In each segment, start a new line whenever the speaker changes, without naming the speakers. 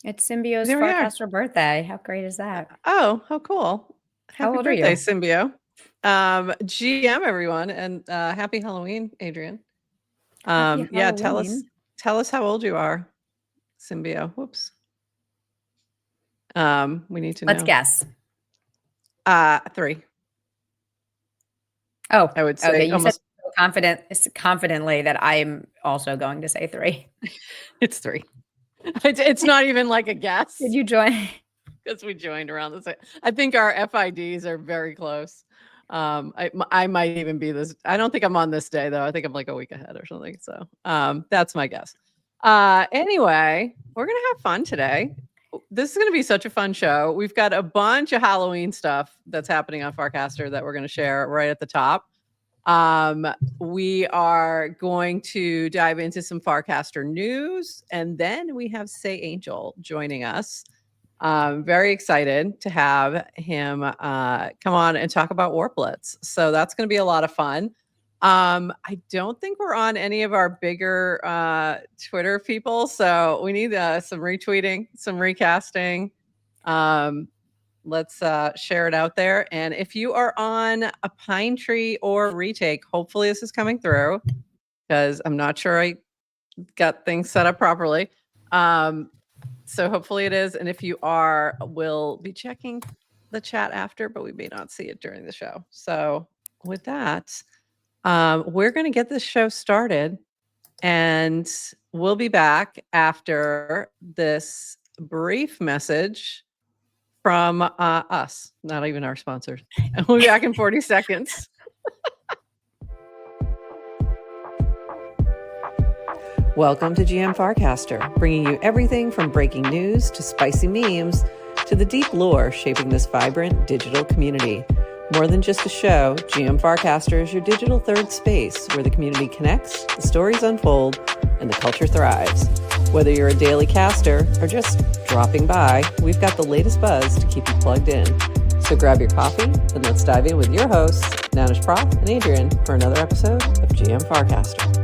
It's Symbio's
There we are.
Farcaster birthday. How great is that?
Oh, how cool.
How
Happy
old are
birthday,
you?
Symbio. GM everyone, and happy Halloween, Adrienne.
Happy
Yeah, tell
Halloween.
us how old you are, Symbio. Whoops. We need to know.
Let's guess.
3.
Oh,
I would say
okay. You
almost.
said confidently that I'm also going to say 3.
It's 3. It's not even like a guess.
Did you join?
Because we joined around the same. I think our FIDs are very close. I might even be this. I don't think I'm on this day though. I think I'm like a week ahead or something. So that's my guess. Anyway, we're gonna have fun today. This is gonna be such a fun show. We've got a bunch of Halloween stuff that's happening on Farcaster that we're gonna share right at the top. We are going to dive into some Farcaster news, and then we have SayAngel joining us. Very excited to have him come on and talk about Warplets. So that's going to be a lot of fun. I don't think we're on any of our bigger Twitter people, so we need some retweeting, some recasting. Let's share it out there. And if you are on a Pine Tree or retake, hopefully this is coming through because I'm not sure I got things set up properly. So hopefully it is. And if you are, we'll be checking the chat after, but we may not see it during the show. So with that, we're going to get this show started, and we'll be back after this brief message from us, not even our sponsors. And we'll be back in 40 seconds. Welcome to GM Farcaster, bringing you everything from breaking news to spicy memes to the deep lore shaping this vibrant digital community. More than just a show, GM Farcaster is your digital third space where the community connects, the stories unfold, and the culture thrives. Whether you're a daily caster or just dropping by, we've got the latest buzz to keep you plugged in. So grab your coffee and let's dive in with your hosts, NounishProf and Adrienne, for another episode of GM Farcaster.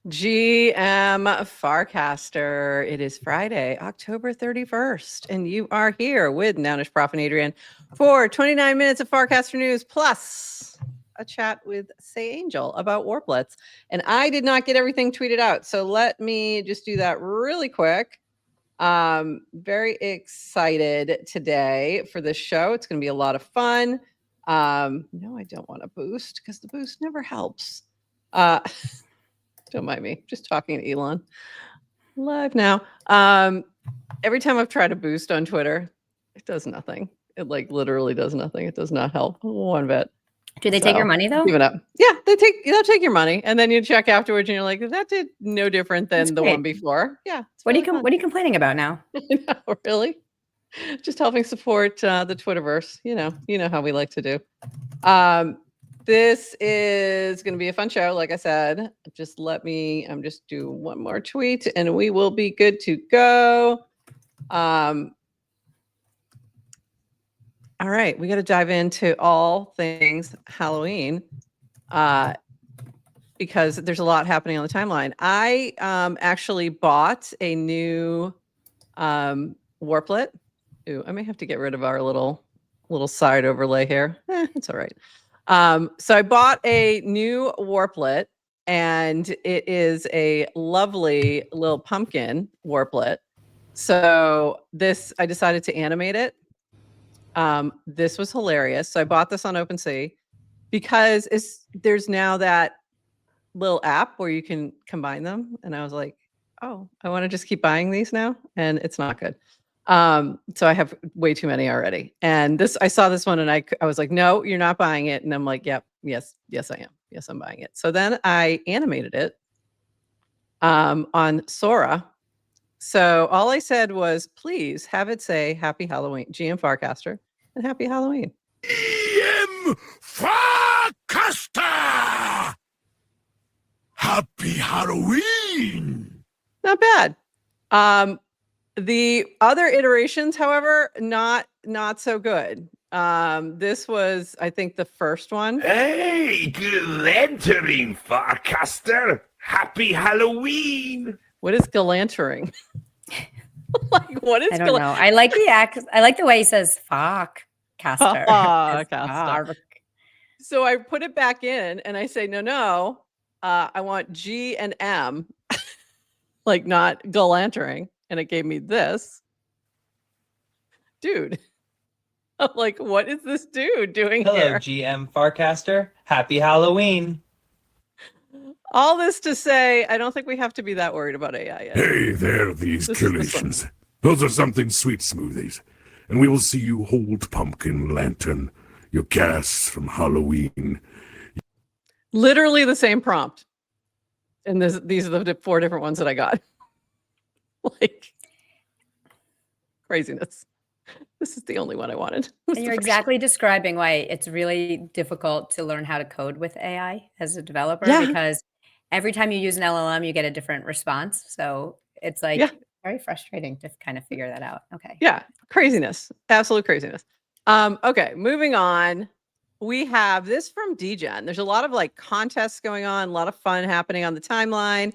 GM Farcaster. It is Friday, October 31st, and you are here with NounishProf and Adrienne for 29 minutes of Farcaster news plus a chat with SayAngel about Warplets. And I did not get everything tweeted out, so let me just do that really quick. Very excited today for this show. It's going to be a lot of fun. No, I don't want to boost because the boost never helps. Don't mind me, just talking to Elon live now. Every time I've tried to boost on Twitter, it does nothing. It like literally does nothing. It does not help one bit.
Do they take your money though?
Give it up. Yeah, they'll take your money, and then you check afterwards, and you're like, that did no different than the one before. Yeah.
What are you complaining about now?
No, really? Just helping support the Twitterverse. You know how we like to do. This is going to be a fun show. Like I said, I'm just do one more tweet and we will be good to go. All right. We got to dive into all things Halloween because there's a lot happening on the timeline. I actually bought a new Warplet. Ooh, I may have to get rid of our little side overlay here. It's all right. So I bought a new Warplet, and it is a lovely little pumpkin Warplet. So I decided to animate it. This was hilarious. So I bought this on OpenSea because there's now that little app where you can combine them. And I was like, oh, I want to just keep buying these now. And it's not good. So I have way too many already. And I saw this one and I was like, no, you're not buying it. And I'm like, yes, I am. Yes, I'm buying it. So then I animated it on Sora. So all I said was, please have it say Happy Halloween, GM Farcaster, and Happy Halloween.
GM Farcaster! Happy Halloween!
Not bad. The other iterations, however, not so good. This was, I think, the first one.
Hey, good entering, Farcaster. Happy Halloween.
What is galantering? Like, what is
I don't know. I like the I like the way he says "fuck caster."
Farcaster. So I put it back in and I say, no, I want G and M, like not galantering. And it gave me this. Dude. I'm like, what is this dude doing
Hello,
here?
GM Farcaster. Happy Halloween.
All this to say, I don't think we have to be that worried about AI yet.
Hey there, these
This is the
collations. Those are something sweet smoothies. And we will see you hold Pumpkin Lantern, your gas from Halloween.
Literally the same prompt. And these are the 4 different ones that I got. Like, craziness. This is the only one I wanted.
And you're exactly describing why it's really difficult to learn how to code with AI as a developer,
Yeah.
because every time you use an LLM, you get a different response. So it's like very frustrating to kind of figure that out. Okay.
Yeah, craziness. Absolute craziness. Okay, moving on. We have this from Degen. There's a lot of like contests going on, a lot of fun happening on the timeline.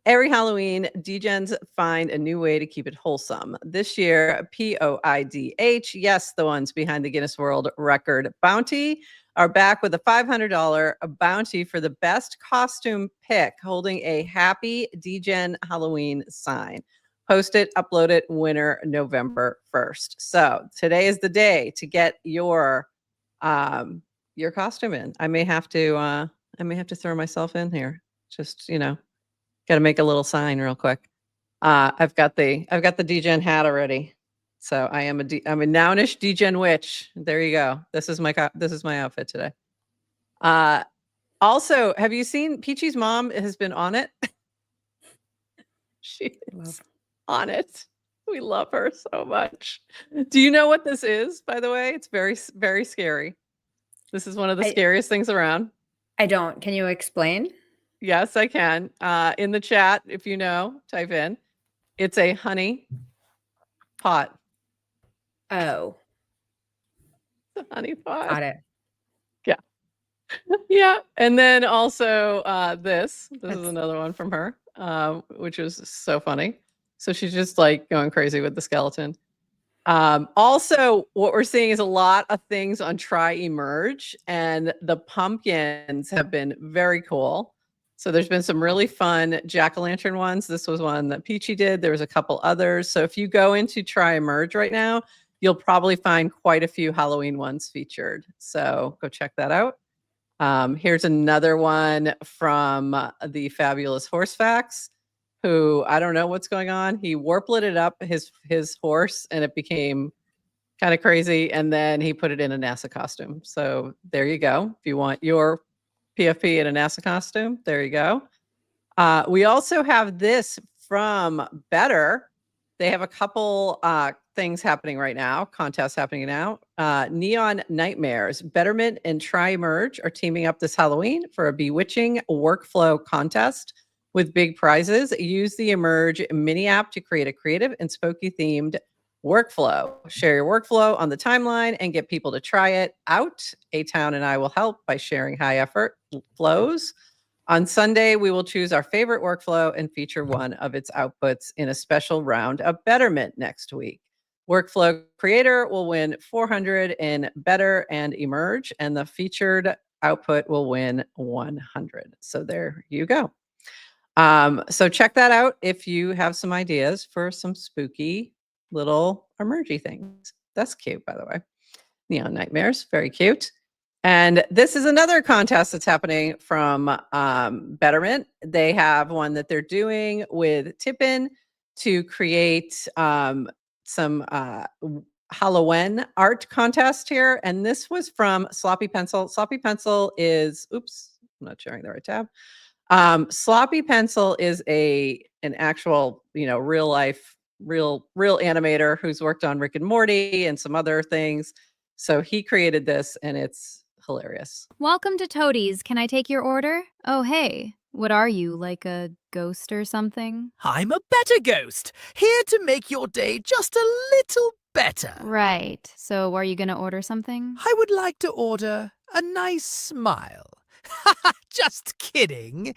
Every Halloween, Degens find a new way to keep it wholesome. This year, POIDH, yes, the ones behind the Guinness World Record bounty, are back with a $500 bounty for the best costume pick, holding a Happy Degen Halloween sign. Post it, upload it, winner November 1st. So today is the day to get your costume in. I may have to throw myself in here. Just, got to make a little sign real quick. I've got the Degen hat already. So I'm a Nounish Degen witch. There you go. This is my outfit today. Also, have you seen Peachy's mom has been on it? She is on it. We love her so much. Do you know what this is, by the way? It's very, very scary. This is one of the scariest things around.
I don't. Can you explain?
Yes, I can. In the chat, if you know, type in. It's a honey pot.
Oh.
It's a honey pot.
Got it.
Yeah. Yeah. And then also this is another one from her, which is so funny. So she's just like going crazy with the skeleton. Also, what we're seeing is a lot of things on Try Emerge, and the pumpkins have been very cool. So there's been some really fun jack-o'-lantern ones. This was one that Peachy did. There was a couple others. So if you go into Try Emerge right now, you'll probably find quite a few Halloween ones featured. So go check that out. Here's another one from the fabulous Horse Facts, who I don't know what's going on. He warpleted up his horse and it became kind of crazy. And then he put it in a NASA costume. So there you go. If you want your PFP in a NASA costume, there you go. We also have this from Better. They have a couple things happening right now, contests happening now. Neon Nightmares, Betterment and Try Emerge are teaming up this Halloween for a bewitching workflow contest with big prizes. Use the Emerge mini app to create a creative and spooky themed workflow. Share your workflow on the timeline and get people to try it out. A-Town and I will help by sharing high effort flows. On Sunday, we will choose our favorite workflow and feature one of its outputs in a special round of Betterment next week. Workflow creator will win 400 in Better and Emerge, and the featured output will win 100. So there you go. So check that out if you have some ideas for some spooky little emergy things. That's cute, by the way. Neon Nightmares, very cute. And this is another contest that's happening from Betterment. They have one that they're doing with Tippin to create some Halloween art contest here. And this was from Sloppy Pencil. Sloppy Pencil is, oops, I'm not sharing the right tab. Sloppy Pencil is an actual, real life, real animator who's worked on Rick and Morty and some other things. So he created this and it's hilarious.
Welcome to Toadies. Can I take your order? Oh, hey. What are you, like a ghost or something?
I'm a better ghost, here to make your day just a little better.
Right. So are you going to order something?
I would like to order a nice smile. Just kidding.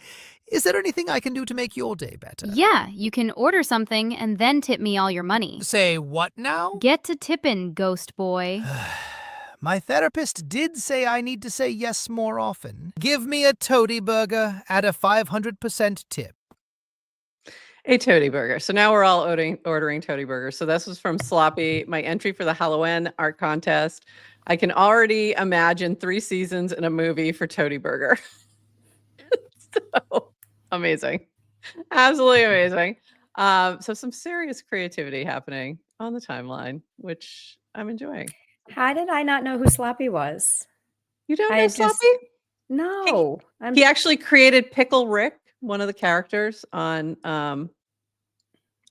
Is there anything I can do to make your day better?
Yeah, you can order something and then tip me all your money.
Say what now?
Get to tippin', ghost boy.
My therapist did say I need to say yes more often. Give me a toady burger at a 500% tip.
A toady burger. So now we're all ordering toady burgers. So this was from Sloppy, my entry for the Halloween art contest. I can already imagine 3 seasons in a movie for toady burger. So amazing. Absolutely amazing. So some serious creativity happening on the timeline, which I'm enjoying.
How did I not know who Sloppy was?
You don't
I
know
just-
Sloppy?
No.
He actually created Pickle Rick, one of the characters on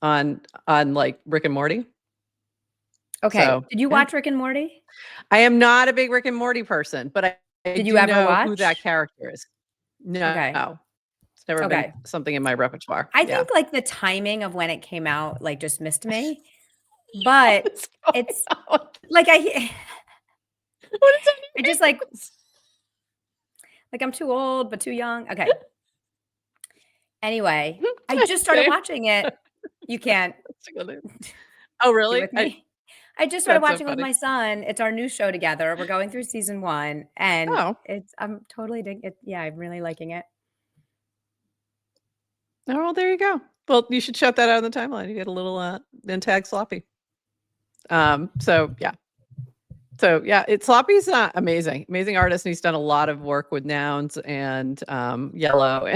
like Rick and Morty.
Okay.
So,
Did you
yeah.
watch Rick and Morty?
I am not a big Rick and Morty person, but I
Did
do
you ever
know who
watch?
that character is. No,
Okay.
it's never been
Okay.
something in my repertoire.
I
Yeah.
think like the timing of when it came out like just missed me. But
What's going
it's
on?
like
What is that
I just like I'm too old but too young. Okay. Anyway, I just started
Same.
watching it. You can't
Oh,
you
really?
with me. I just started
That's so
watching with
funny.
my son. It's our new show together. We're going through season 1 and
Oh.
I'm totally it. Yeah, I'm really liking it.
Oh, well, there you go. Well, you should shut that out on the timeline. You get a little then tag Sloppy. So yeah. Sloppy's amazing. Amazing artist, and he's done a lot of work with Nouns and Yellow.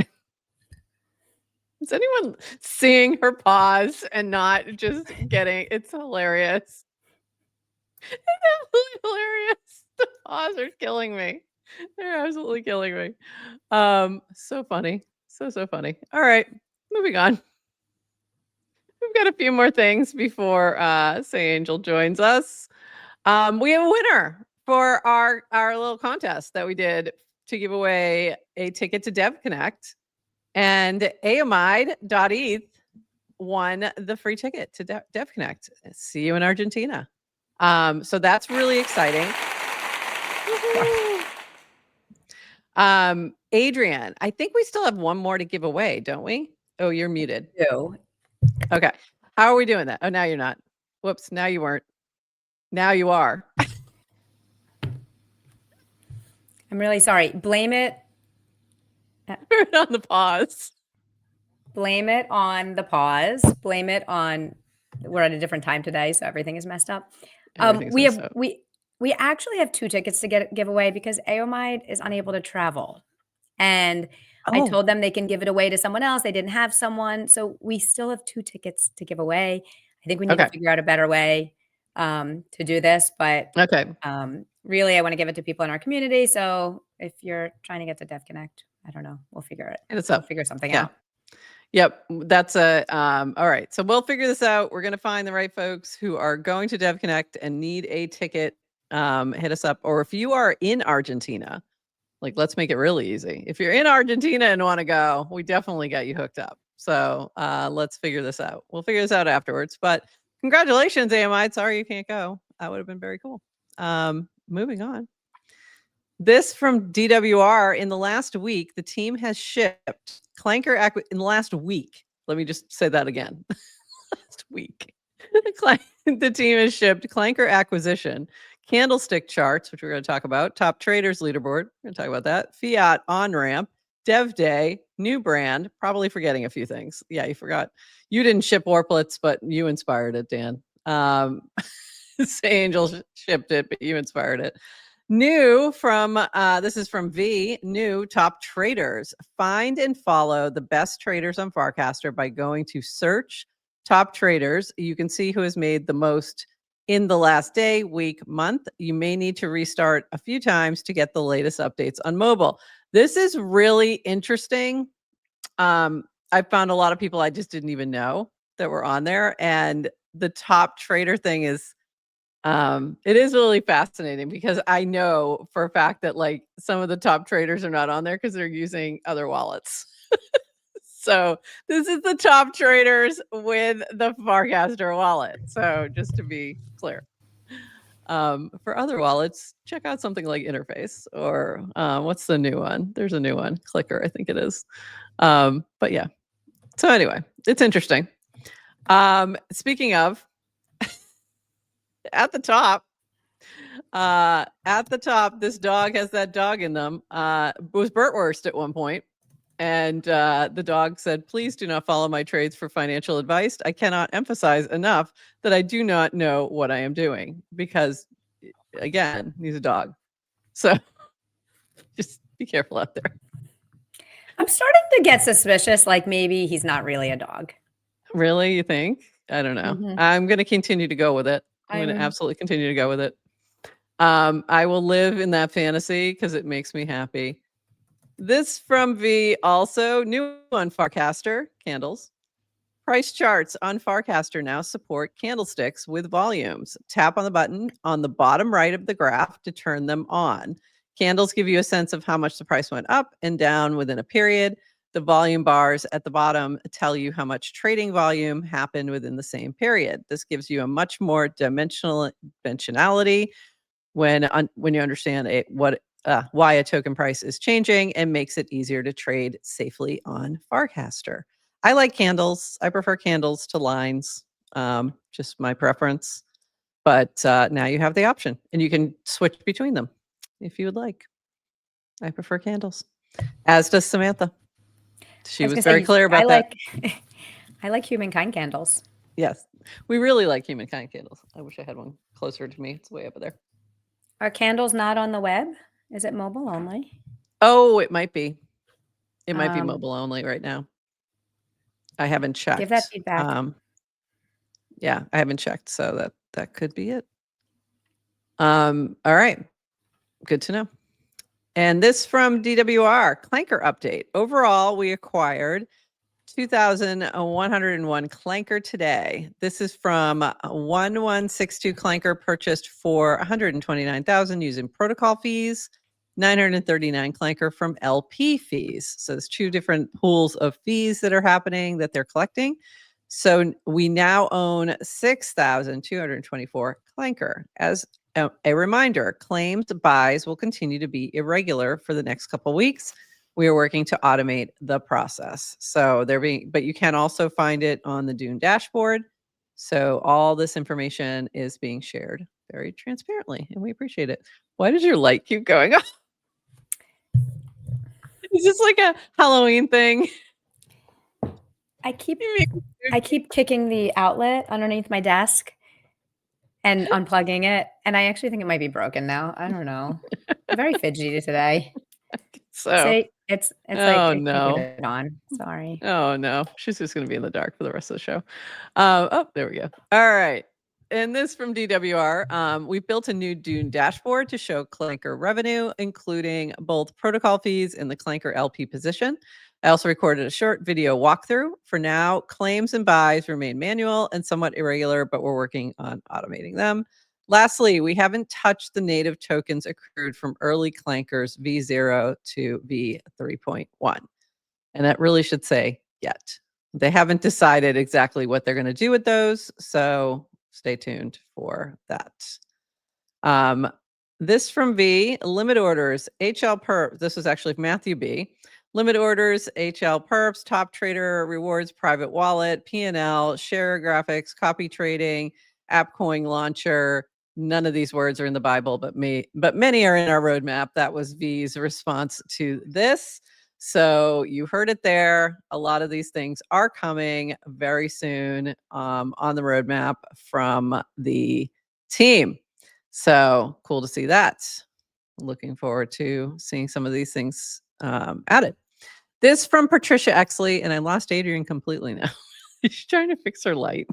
Is anyone seeing her pause and not just getting it's hilarious. It's absolutely hilarious. The pause are killing me. They're absolutely killing me. So funny. So funny. All right, moving on. We've got a few more things before SayAngel joins us. We have a winner for our little contest that we did to give away a ticket to DevConnect, and Aamide.eth won the free ticket to DevConnect. See you in Argentina. So that's really exciting. Adrienne, I think we still have one more to give away, don't we? Oh, you're muted. Okay. How are we doing that? Oh, now you're not. Whoops. Now you weren't. Now you are.
I'm really sorry. Blame it
on the pause.
Blame it on the pause. Blame it on we're at a different time today, so everything is messed up. We actually have 2 tickets to give away because Aamide is unable to travel. And I told them they can give it away to someone else. They didn't have someone. So we still have 2 tickets to give away. I think we need to figure out a better way to do this. But really, I want to give it to people in our community. So if you're trying to get to DevConnect, I don't know. We'll figure it. We'll figure something out.
Yep. That's all right. So we'll figure this out. We're going to find the right folks who are going to DevConnect and need a ticket. Hit us up. Or if you are in Argentina, like, let's make it really easy. If you're in Argentina and want to go, we definitely got you hooked up. So let's figure this out. We'll figure this out afterwards. But congratulations, Aamide. Sorry you can't go. That would have been very cool. Moving on. This from DWR. In the last week, the team has shipped Clanker in the last week. Let me just say that again. Last week. The team has shipped Clanker acquisition, candlestick charts, which we're going to talk about, top traders leaderboard, we're going to talk about that, fiat on-ramp, dev day, new brand, probably forgetting a few things. Yeah, you forgot. You didn't ship Warplets, but you inspired it, Dan. SayAngel shipped it, but you inspired it. New from, this is from V, new top traders. Find and follow the best traders on Farcaster by going to search top traders. You can see who has made the most in the last day, week, month. You may need to restart a few times to get the latest updates on mobile. This is really interesting. I found a lot of people I just didn't even know that were on there. And the top trader thing is, it is really fascinating because I know for a fact that like some of the top traders are not on there because they're using other wallets. So this is the top traders with the Farcaster wallet. So just to be clear. For other wallets, check out something like Interface or what's the new one? There's a new one, Clicker, I think it is. But yeah. So anyway, it's interesting. Speaking of, at the top, this dog has that dog in them. Was Burtwurst at one point. And the dog said, please do not follow my trades for financial advice. I cannot emphasize enough that I do not know what I am doing because, again, he's a dog. So just be careful out there.
I'm starting to get suspicious, like maybe he's not really a dog.
Really? You think? I don't know. I'm going to continue to go with it. I'm going to absolutely continue to go with it. I will live in that fantasy because it makes me happy. This from V also, new on Farcaster, candles. Price charts on Farcaster now support candlesticks with volumes. Tap on the button on the bottom right of the graph to turn them on. Candles give you a sense of how much the price went up and down within a period. The volume bars at the bottom tell you how much trading volume happened within the same period. This gives you a much more dimensionality when you understand why a token price is changing and makes it easier to trade safely on Farcaster. I like candles. I prefer candles to lines, just my preference. But now you have the option and you can switch between them if you would like. I prefer candles, as does Samantha. She was very clear about that.
I like humankind candles.
Yes, we really like humankind candles. I wish I had one closer to me. It's way over there.
Are candles not on the web? Is it mobile only?
Oh, it might be. It might be mobile only right now. I haven't checked.
Give that feedback.
Yeah, I haven't checked, so that could be it. All right. Good to know. And this from DWR, Clanker update. Overall, we acquired 2,101 Clanker today. This is from 1162 Clanker purchased for 129,000 using protocol fees, 939 Clanker from LP fees. So there's two different pools of fees that are happening that they're collecting. So we now own 6,224 Clanker. As a reminder, claimed buys will continue to be irregular for the next couple of weeks. We are working to automate the process. So but you can also find it on the Dune dashboard. So all this information is being shared very transparently, and we appreciate it. Why does your light keep going off? Is this like a Halloween thing?
I keep kicking the outlet underneath my desk and unplugging it, and I actually think it might be broken now. I don't know. I'm very fidgety today.
So
it's
oh
like
no,
keep it on. Sorry.
Oh no, she's just going to be in the dark for the rest of the show. Oh, there we go. All right. And this from DWR, we built a new Dune dashboard to show Clanker revenue, including both protocol fees and the Clanker LP position. I also recorded a short video walkthrough. For now, claims and buys remain manual and somewhat irregular, but we're working on automating them. Lastly, we haven't touched the native tokens accrued from early Clankers V0 to V3.1. And that really should say yet. They haven't decided exactly what they're going to do with those. So stay tuned for that. This from V, limit orders, HL perp. This was actually Matthew B. Limit orders, HL perps, top trader rewards, private wallet, P&L, share graphics, copy trading, app coin launcher. None of these words are in the Bible, but many are in our roadmap. That was V's response to this. So you heard it there. A lot of these things are coming very soon on the roadmap from the team. So cool to see that. Looking forward to seeing some of these things added. This from Patricia Exley, and I lost Adrienne completely now. She's trying to fix her light.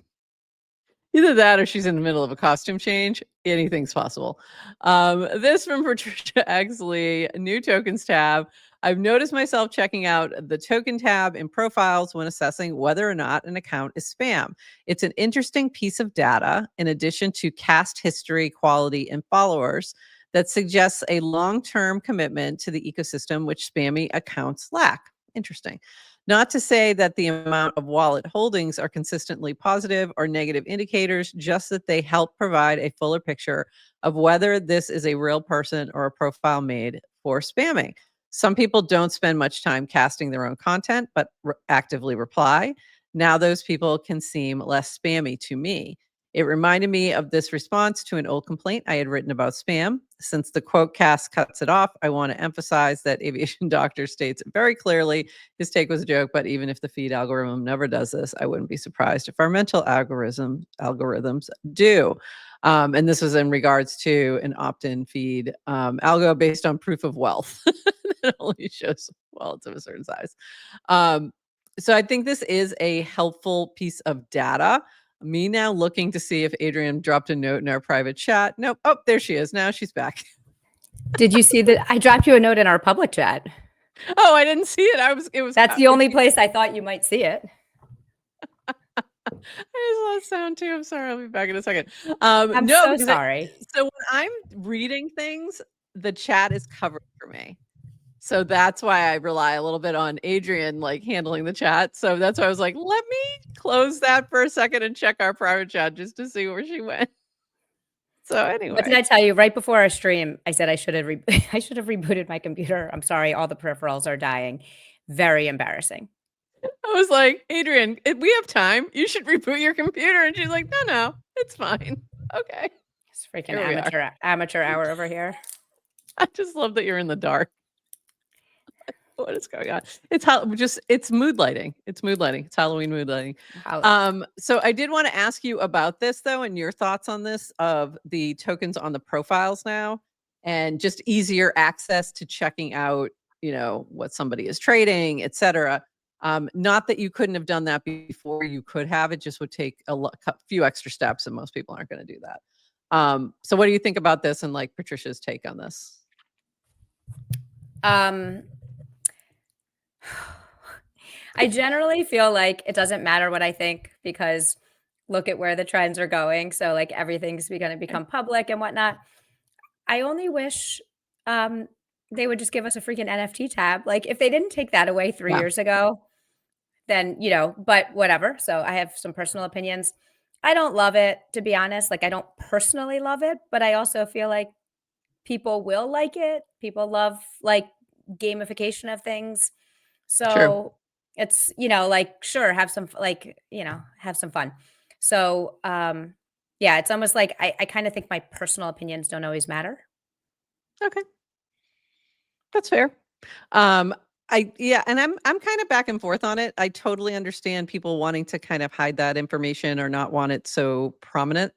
Either that or she's in the middle of a costume change. Anything's possible. This from Patricia Exley, new tokens tab. I've noticed myself checking out the token tab in profiles when assessing whether or not an account is spam. It's an interesting piece of data in addition to cast history, quality, and followers that suggests a long-term commitment to the ecosystem which spammy accounts lack. Interesting. Not to say that the amount of wallet holdings are consistently positive or negative indicators, just that they help provide a fuller picture of whether this is a real person or a profile made for spamming. Some people don't spend much time casting their own content, but actively reply. Now those people can seem less spammy to me. It reminded me of this response to an old complaint I had written about spam. Since the quote cast cuts it off, I want to emphasize that Aviation Doctor states very clearly his take was a joke, but even if the feed algorithm never does this, I wouldn't be surprised if our mental algorithms do. And this was in regards to an opt-in feed algo based on proof of wealth that only shows wallets of a certain size. So I think this is a helpful piece of data. Me now looking to see if Adrienne dropped a note in our private chat. Nope. Oh, there she is. Now she's back.
Did you see that? I dropped you a note in our public chat.
Oh, I didn't see it. It was.
That's the only place I thought you might see it.
I just lost sound too. I'm sorry. I'll be back in a second.
I'm so sorry.
So when I'm reading things, the chat is covered for me. So that's why I rely a little bit on Adrienne like handling the chat. So that's why I was like, let me close that for a second and check our private chat just to see where she went. So anyway.
What did I tell you right before our stream? I said I should have rebooted my computer. I'm sorry, all the peripherals are dying. Very embarrassing.
I was like, Adrienne, we have time. You should reboot your computer. And she's like, no, it's fine. Okay.
It's freaking amateur hour over here.
I just love that you're in the dark. What is going on? It's mood lighting. It's mood lighting. It's Halloween mood lighting. So I did want to ask you about this though, and your thoughts on this of the tokens on the profiles now, and just easier access to checking out, what somebody is trading, etc. Not that you couldn't have done that before. You could have. It just would take a few extra steps, and most people aren't going to do that. So what do you think about this, and like Patricia's take on this?
I generally feel like it doesn't matter what I think, because look at where the trends are going. So like everything's going to become public and whatnot. I only wish they would just give us a freaking NFT tab. Like if they didn't take that away 3 years ago, then, but whatever. So I have some personal opinions. I don't love it, to be honest. Like I don't personally love it, but I also feel like people will like it. People love like gamification of things. So
True.
it's, like, sure, have some, have some fun. So, yeah, it's almost like I kind of think my personal opinions don't always matter.
Okay. That's fair. And I'm kind of back and forth on it. I totally understand people wanting to kind of hide that information or not want it so prominent.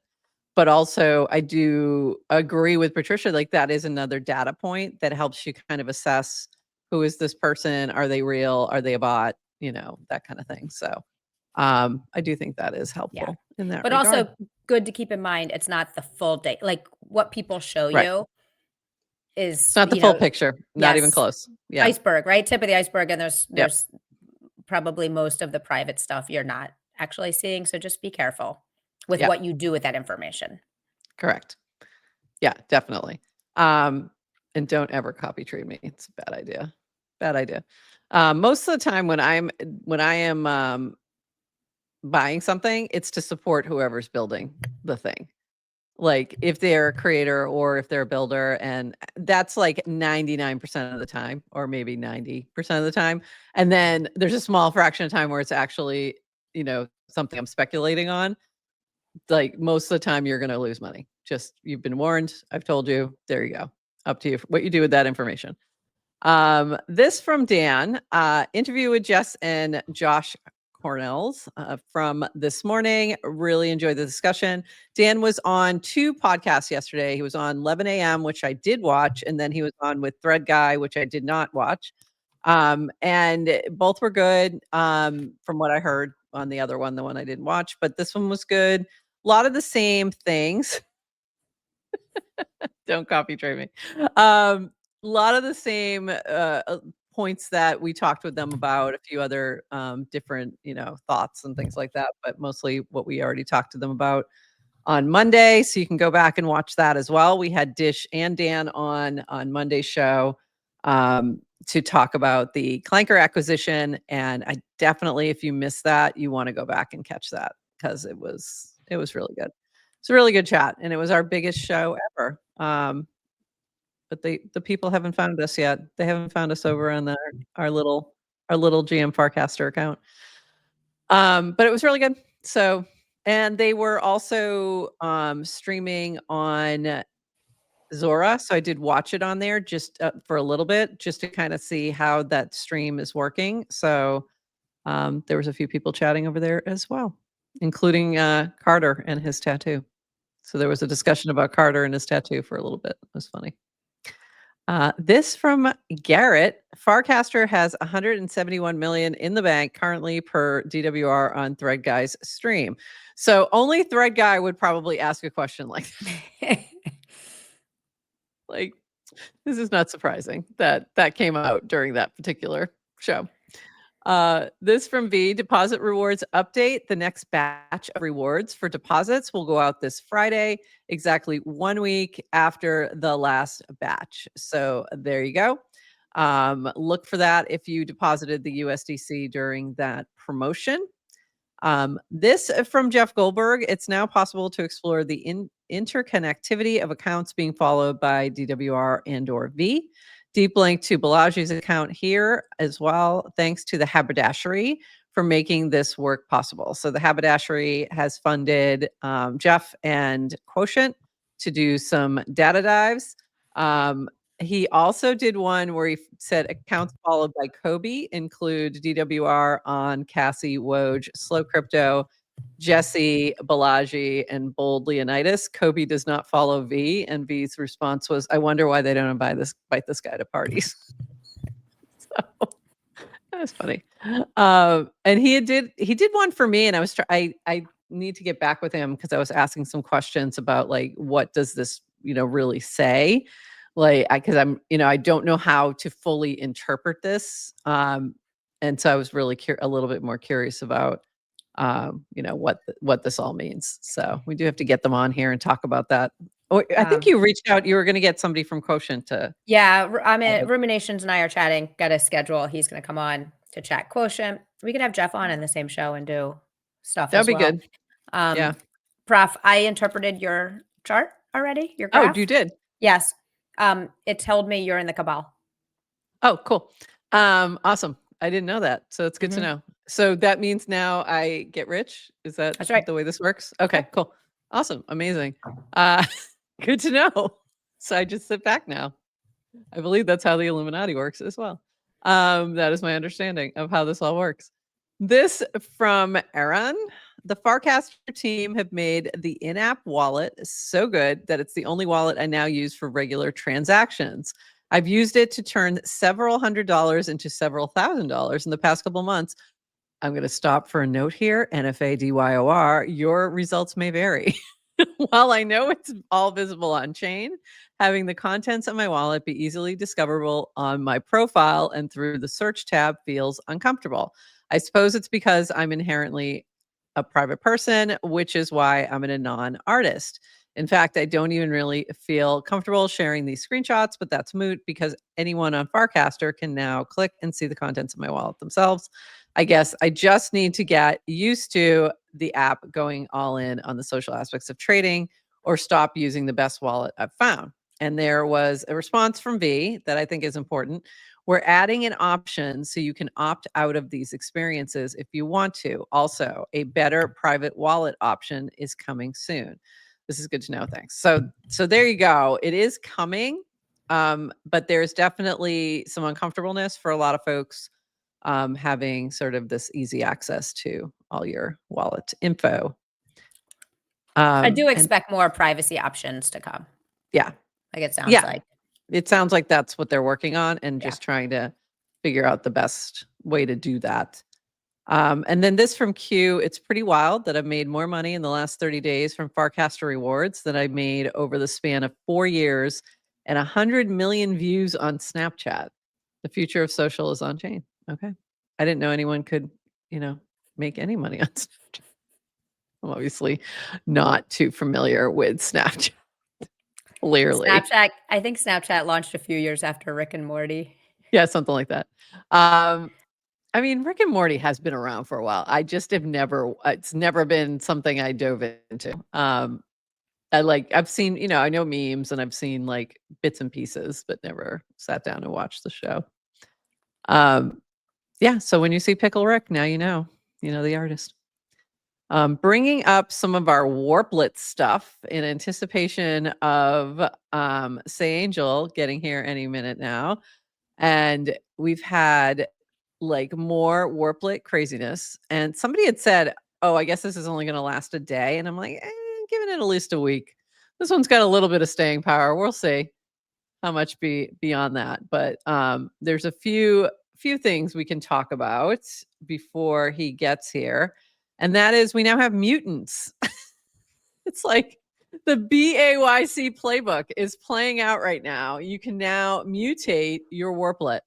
But also I do agree with Patricia, like that is another data point that helps you kind of assess who is this person? Are they real? Are they a bot? That kind of thing. So I do think that is helpful in that regard.
Also good to keep in mind, it's not the full day. Like what people show you is
it's not the full picture, not even close. Yeah.
Iceberg, right? Tip of the iceberg. And there's probably most of the private stuff you're not actually seeing. So just be careful with what you do with that information.
Correct. Yeah, definitely. And don't ever copy trade me. It's a bad idea. Bad idea. Most of the time when I am buying something, it's to support whoever's building the thing. Like if they're a creator or if they're a builder, and that's like 99% of the time, or maybe 90% of the time. And then there's a small fraction of time where it's actually, something I'm speculating on. Like most of the time you're going to lose money. Just, you've been warned. I've told you. There you go. Up to you what you do with that information. This from Dan, interview with Jess and Josh Cornells from this morning. Really enjoyed the discussion. Dan was on 2 podcasts yesterday. He was on 11 a.m., which I did watch, and then he was on with Thread Guy, which I did not watch. And both were good from what I heard on the other one, the one I didn't watch, but this one was good. A lot of the same things. Don't copy trade me. A lot of the same points that we talked with them about, a few other different, thoughts and things like that, but mostly what we already talked to them about on Monday. So you can go back and watch that as well. We had Dish and Dan on Monday's show. to talk about the Clanker acquisition. And I definitely, if you missed that, you want to go back and catch that because it was really good. It's a really good chat, and it was our biggest show ever. But the people haven't found us yet. They haven't found us over on our little GM Farcaster account. But it was really good. So, and they were also streaming on Zora, so I did watch it on there just for a little bit, just to kind of see how that stream is working. So there was a few people chatting over there as well, including Carter and his tattoo. So there was a discussion about Carter and his tattoo for a little bit. It was funny. This from Garrett. Farcaster has 171 million in the bank currently per DWR on Thread Guy's stream. So only Thread Guy would probably ask a question like that. Like, this is not surprising that came out during that particular show. This from V, deposit rewards update. The next batch of rewards for deposits will go out this Friday, exactly 1 week after the last batch. So there you go. Look for that if you deposited the USDC during that promotion. This from Jeff Goldberg. It's now possible to explore the interconnectivity of accounts being followed by DWR and/or V. Deep link to Balaji's account here as well. Thanks to the Haberdashery for making this work possible. So the Haberdashery has funded Jeff and Quotient to do some data dives. He also did one where he said accounts followed by Kobe include DWR on Cassie, Woj, Slow Crypto, Jesse, Balaji, and Bold Leonidas. Kobe does not follow V, and V's response was, "I wonder why they don't invite this guy to parties." So that was funny. And he did one for me, and I need to get back with him because I was asking some questions about like what does this really say. Like, because I don't know how to fully interpret this. And so I was really a little bit more curious about, what this all means. So we do have to get them on here and talk about that. Oh, I think you reached out. You were going to get somebody from Quotient to.
Yeah, Ruminations and I are chatting. Got a schedule. He's going to come on to chat Quotient. We could have Jeff on in the same show and do stuff.
That'd be good.
Yeah, Prof, I interpreted your chart already. Your graph.
Oh, you did?
Yes. It told me you're in the cabal.
Oh, cool. Awesome. I didn't know that. So it's good to know. So that means now I get rich. Is that's right. The way this works? Okay, cool. Awesome. Amazing. Good to know. So I just sit back now. I believe that's how the Illuminati works as well. That is my understanding of how this all works. This from Aaron. The Farcaster team have made the in-app wallet so good that it's the only wallet I now use for regular transactions. I've used it to turn several $100s into several $1,000s in the past couple months. I'm going to stop for a note here. NFADYOR, your results may vary. While I know it's all visible on chain, having the contents of my wallet be easily discoverable on my profile and through the search tab feels uncomfortable. I suppose it's because I'm inherently a private person, which is why I'm an anon artist. In fact, I don't even really feel comfortable sharing these screenshots, but that's moot because anyone on Farcaster can now click and see the contents of my wallet themselves. I guess I just need to get used to the app going all in on the social aspects of trading or stop using the best wallet I've found. And there was a response from V that I think is important. We're adding an option so you can opt out of these experiences if you want to. Also, a better private wallet option is coming soon. This is good to know. Thanks. So there you go. It is coming, but there's definitely some uncomfortableness for a lot of folks having sort of this easy access to all your wallet info.
I do expect more privacy options to come.
Yeah.
Like it sounds like.
It sounds like that's what they're working on and just trying to figure out the best way to do that. And then this from Q, it's pretty wild that I've made more money in the last 30 days from Farcaster rewards than I made over the span of 4 years and 100 million views on Snapchat. The future of social is on chain. Okay. I didn't know anyone could, make any money on Snapchat. I'm obviously not too familiar with Snapchat. Clearly.
Snapchat, I think Snapchat launched a few years after Rick and Morty.
Yeah, something like that. I mean, Rick and Morty has been around for a while. I just have never, it's never been something I dove into. I've seen, you know, I know memes and I've seen like bits and pieces, but never sat down and watched the show. Yeah, so when you see Pickle Rick, now you know the artist. Bringing up some of our Warplet stuff in anticipation of SayAngel getting here any minute now. And we've had like more Warplet craziness. And somebody had said, oh, I guess this is only going to last a day. And I'm like, giving it at least a week. This one's got a little bit of staying power. We'll see how much beyond that. But there's a few things we can talk about before he gets here. And that is we now have mutants. It's like the BAYC playbook is playing out right now. You can now mutate your Warplet.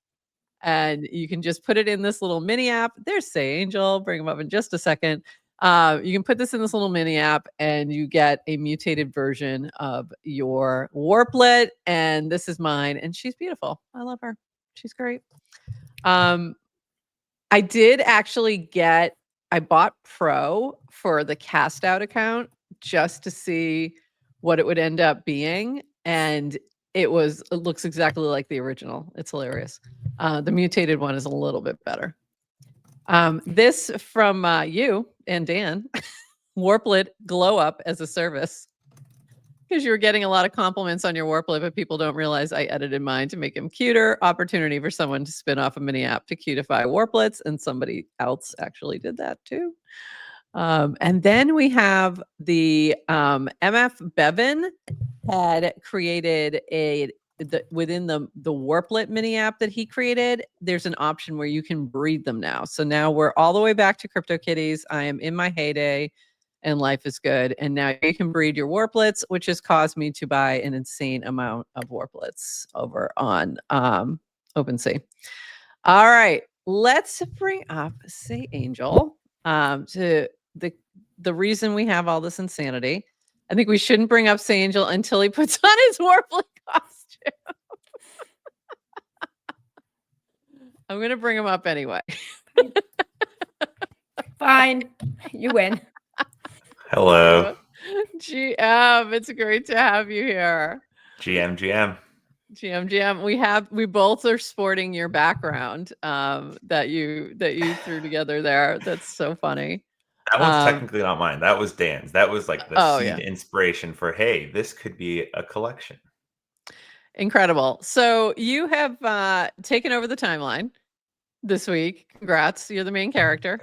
And you can just put it in this little mini app. There's SayAngel. Bring him up in just a second. You can put this in this little mini app and you get a mutated version of your Warplet. And this is mine. And she's beautiful. I love her. She's great. I did actually I bought Pro for the cast out account just to see what it would end up being. And it looks exactly like the original. It's hilarious. The mutated one is a little bit better. This from you and Dan, Warplet Glow Up as a service. Because you were getting a lot of compliments on your Warplet, but people don't realize I edited mine to make him cuter. Opportunity for someone to spin off a mini app to cutify Warplets, and somebody else actually did that too. And then we have the MF Bevan had created within the Warplet mini app that he created, there's an option where you can breed them now. So now we're all the way back to CryptoKitties. I am in my heyday and life is good. And now you can breed your Warplets, which has caused me to buy an insane amount of Warplets over on OpenSea. All right, let's bring up SayAngel to the reason we have all this insanity. I think we shouldn't bring up SayAngel until he puts on his Warplet costume. I'm going to bring him up anyway.
Fine. You win.
Hello.
GM, it's great to have you here.
GM.
We both are sporting your background that you threw together there. That's so funny.
That one's technically not mine. That was Dan's. That was like the seed inspiration for, hey, this could be a collection.
Incredible. So you have taken over the timeline this week. Congrats. You're the main character.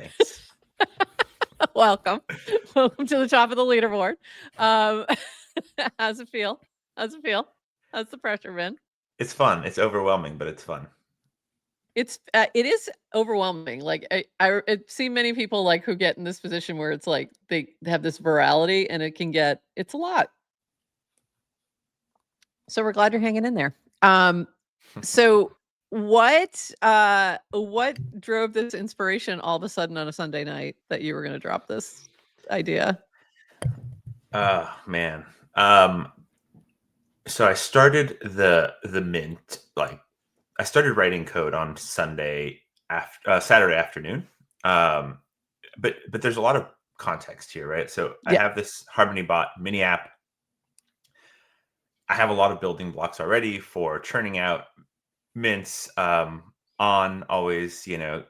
Welcome to the top of the leaderboard. How's it feel? How's the pressure been?
It's fun. It's overwhelming, but it's fun.
It is overwhelming. Like I've seen many people like who get in this position where it's like they have this virality and it's a lot. So we're glad you're hanging in there. So what drove this inspiration all of a sudden on a Sunday night that you were going to drop this idea?
Man. So I started the mint, like I started writing code on Saturday afternoon. But there's a lot of context here, right? So I have this HarmonyBot mini app. I have a lot of building blocks already for churning out mints. On always,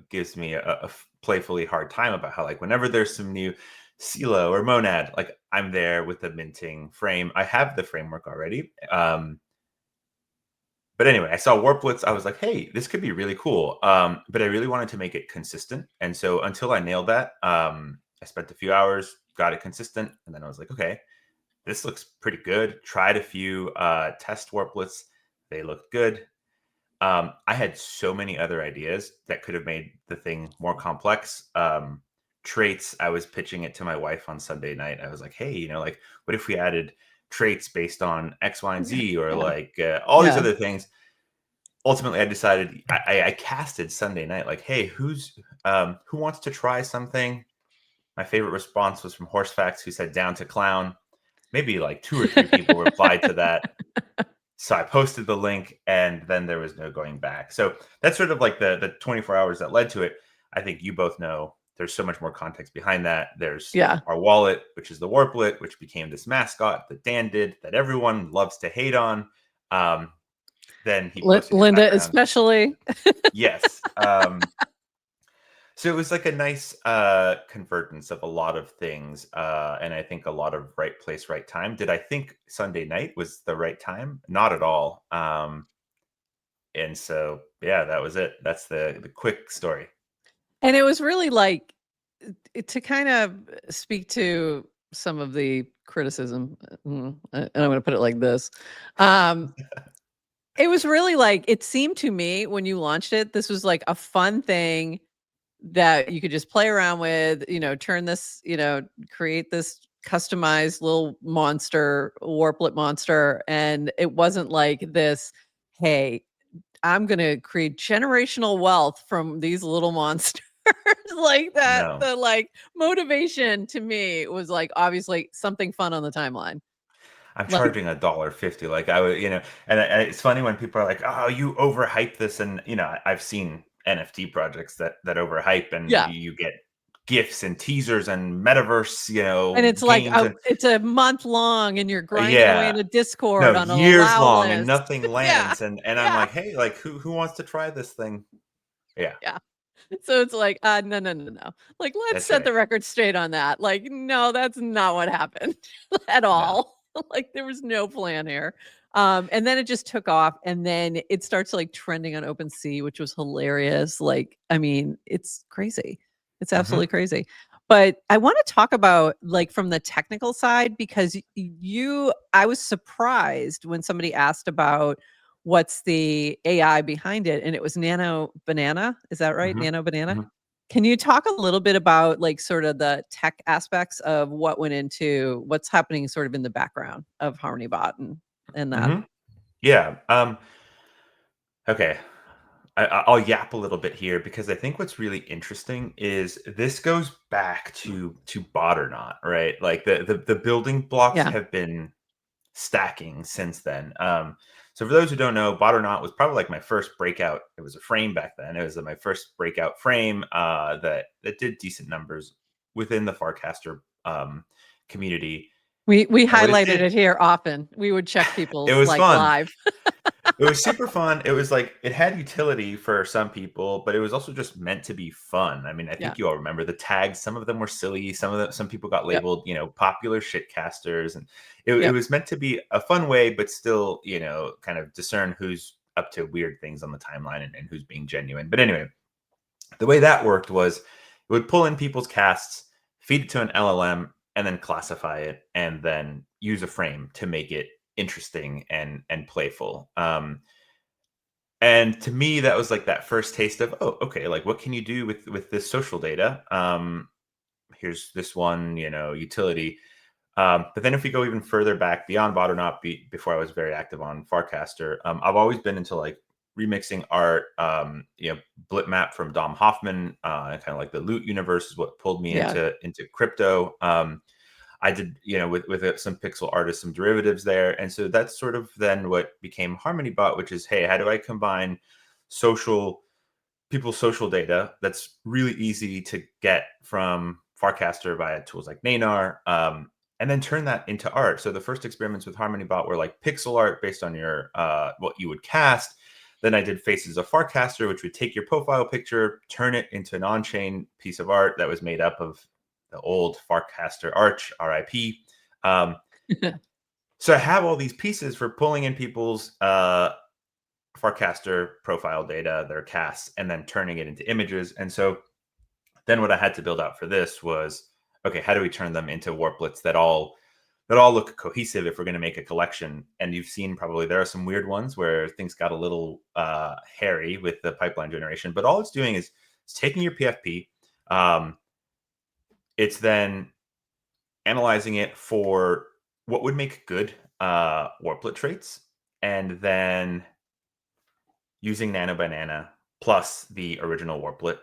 gives me a playfully hard time about how, like, whenever there's some new CeeLo or Monad, like I'm there with the minting frame. I have the framework already. But anyway, I saw Warplets. I was like, hey, this could be really cool. But I really wanted to make it consistent. And so until I nailed that, I spent a few hours, got it consistent. And then I was like, okay, this looks pretty good. Tried a few test Warplets. They looked good. I had so many other ideas that could have made the thing more complex. Traits, I was pitching it to my wife on Sunday night. I was like, hey, like, what if we added traits based on X, Y, and Z, or like all these other things. Ultimately, I decided I casted Sunday night, like, hey, who wants to try something? My favorite response was from Horsefacts, who said down to clown. Maybe like 2 or 3 people replied to that. So I posted the link, and then there was no going back. So that's sort of like the 24 hours that led to it. I think you both know there's so much more context behind that. There's our wallet, which is the Warplet, which became this mascot that Dan did, that everyone loves to hate on. Then he posted
Linda, especially.
Yes. So it was like a nice convergence of a lot of things. And I think a lot of right place, right time. Did I think Sunday night was the right time? Not at all. And so, yeah, that was it. That's the quick story.
And it was really like, to kind of speak to some of the criticism, and I'm going to put it like this. It was really like, it seemed to me when you launched it, this was like a fun thing that you could just play around with, turn this, create this customized little monster, Warplet monster. And it wasn't like this, hey, I'm going to create generational wealth from these little monsters. Like that.
No.
The like motivation to me was like obviously something fun on the timeline.
I'm charging $1.50. Like I would, and it's funny when people are like, "Oh, you overhype this," and I've seen NFT projects that overhype, and you get gifts and teasers and metaverse,
and it's like it's a month long, and you're grinding away in a Discord on
years
a
long,
list.
and nothing lands, and I'm like, hey, like who wants to try this thing? Yeah.
So it's like, no. Like, let's set the record straight on that. Like, no, that's not what happened at all. Like, there was no plan here. And then it just took off, and then it starts like trending on OpenSea, which was hilarious. Like, I mean, it's crazy. It's absolutely crazy. But I want to talk about like from the technical side, because I was surprised when somebody asked about what's the AI behind it, and it was Nano Banana. Is that right? Nano Banana. Can you talk a little bit about like sort of the tech aspects of what went into what's happening sort of in the background of HarmonyBot and that?
Yeah. Okay. I'll yap a little bit here, because I think what's really interesting is this goes back to bot or not, right? Like the building blocks have been stacking since then. So for those who don't know, bot or not was probably like my first breakout. It was a frame back then. It was my first breakout frame that did decent numbers within the Farcaster community.
We highlighted it here often. We would check people's
it was
like
fun.
live.
It was super fun. It was like, it had utility for some people, but it was also just meant to be fun. I mean, I think you all remember the tags. Some of them were silly. Some people got labeled, popular shitcasters. And it was meant to be a fun way, but still, kind of discern who's up to weird things on the timeline and who's being genuine. But anyway, the way that worked was it would pull in people's casts, feed it to an LLM, and then classify it, and then use a frame to make it interesting and playful. And to me, that was like that first taste of, oh, okay, like what can you do with this social data? Here's this one, utility. But then if we go even further back beyond bot or not, before I was very active on Farcaster, I've always been into like remixing art. Blipmap from Dom Hoffman, kind of like the loot universe is what pulled me into crypto. I did, with some pixel artists, some derivatives there. And so that's sort of then what became HarmonyBot, which is, hey, how do I combine people's social data that's really easy to get from Farcaster via tools like Nanar, and then turn that into art. So the first experiments with HarmonyBot were like pixel art based on your what you would cast. Then I did Faces of Farcaster, which would take your profile picture, turn it into an on-chain piece of art that was made up of the old Farcaster Arch, RIP. So I have all these pieces for pulling in people's Farcaster profile data, their casts, and then turning it into images. And so then what I had to build out for this was, okay, how do we turn them into warplets that all look cohesive if we're going to make a collection? And you've seen probably there are some weird ones where things got a little hairy with the pipeline generation, but all it's doing is it's taking your PFP. It's then analyzing it for what would make good Warplet traits, and then using Nano Banana plus the original Warplet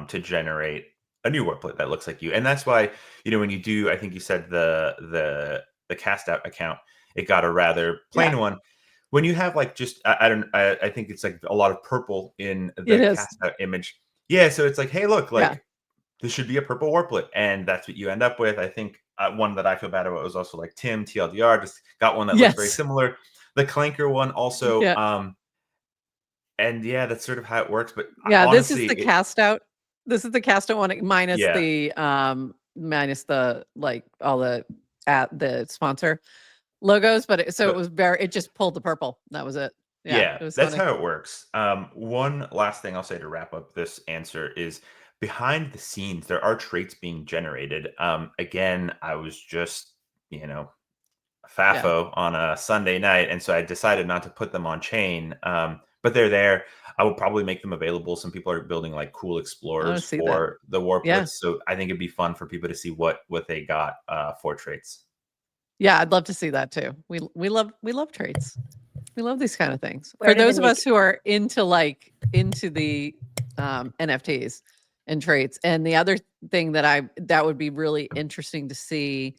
to generate a new Warplet that looks like you. And that's why, when you do, I think you said the cast out account, it got a rather plain one. when you have like just I think it's like a lot of purple in the cast out image. Yeah, so it's like, hey, look, like this should be a purple Warplet, and that's what you end up with. I think one that I feel bad about was also like Tim TLDR just got one that looks very similar. The Clanker one also, and yeah, that's sort of how it works. But honestly,
this is the cast out. This is the cast out one minus the like all the the sponsor logos, but it was it just pulled the purple. That was it.
Yeah,
it was
that's
funny.
how it works. One last thing I'll say to wrap up this answer is behind the scenes, there are traits being generated. Again, I was just, FAFO on a Sunday night, and so I decided not to put them on chain. But they're there. I will probably make them available. Some people are building like cool explorers for the Warplets, so I think it'd be fun for people to see what they got for traits.
Yeah, I'd love to see that too. We love traits. We love these kind of things. For those of us who are into the NFTs and traits. And the other thing that would be really interesting to see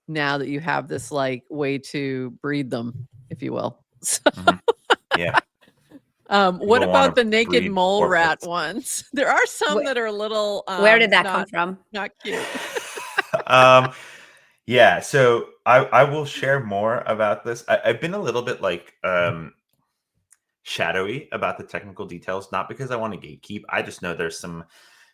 now that you have this like way to breed them, if you will. So,
yeah.
What about the naked mole rat ones? There are some that are a little
where did that come from?
Not cute.
Yeah, so I will share more about this. I've been a little bit like shadowy about the technical details, not because I want to gatekeep. I just know there's some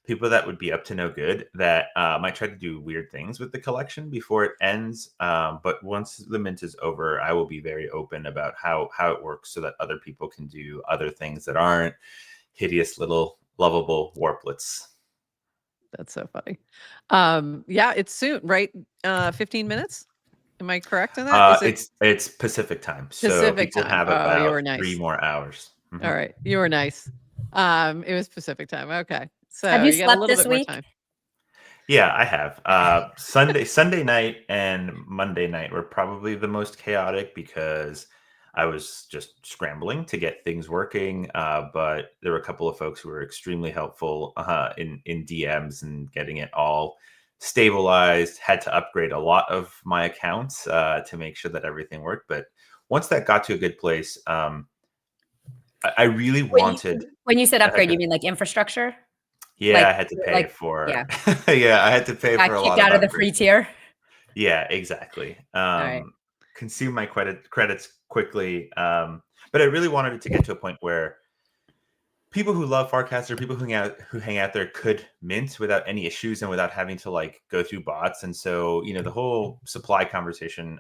people that would be up to no good that might try to do weird things with the collection before it ends. But once the mint is over, I will be very open about how it works so that other people can do other things that aren't hideous little lovable Warplets.
That's so funny. Yeah, it's soon, right? 15 minutes. Am I correct in that?
It's Pacific time. So people have about 3 more hours.
All right. You were nice. It was Pacific time. Okay. So
have you
got
slept
a little
this
bit
week?
more time.
Yeah, I have. Sunday night and Monday night were probably the most chaotic because I was just scrambling to get things working. But there were a couple of folks who were extremely helpful in DMs and getting it all stabilized. Had to upgrade a lot of my accounts to make sure that everything worked. But once that got to a good place, I really wanted.
When you said upgrade, you mean like infrastructure?
Yeah, like, I had to pay for. Yeah, I had to pay for a lot.
Kicked out of the free tier.
Yeah, exactly. Consume my credits quickly, but I really wanted it to get to a point where people who love Farcaster, people who hang out there, could mint without any issues and without having to like go through bots. And so, the whole supply conversation,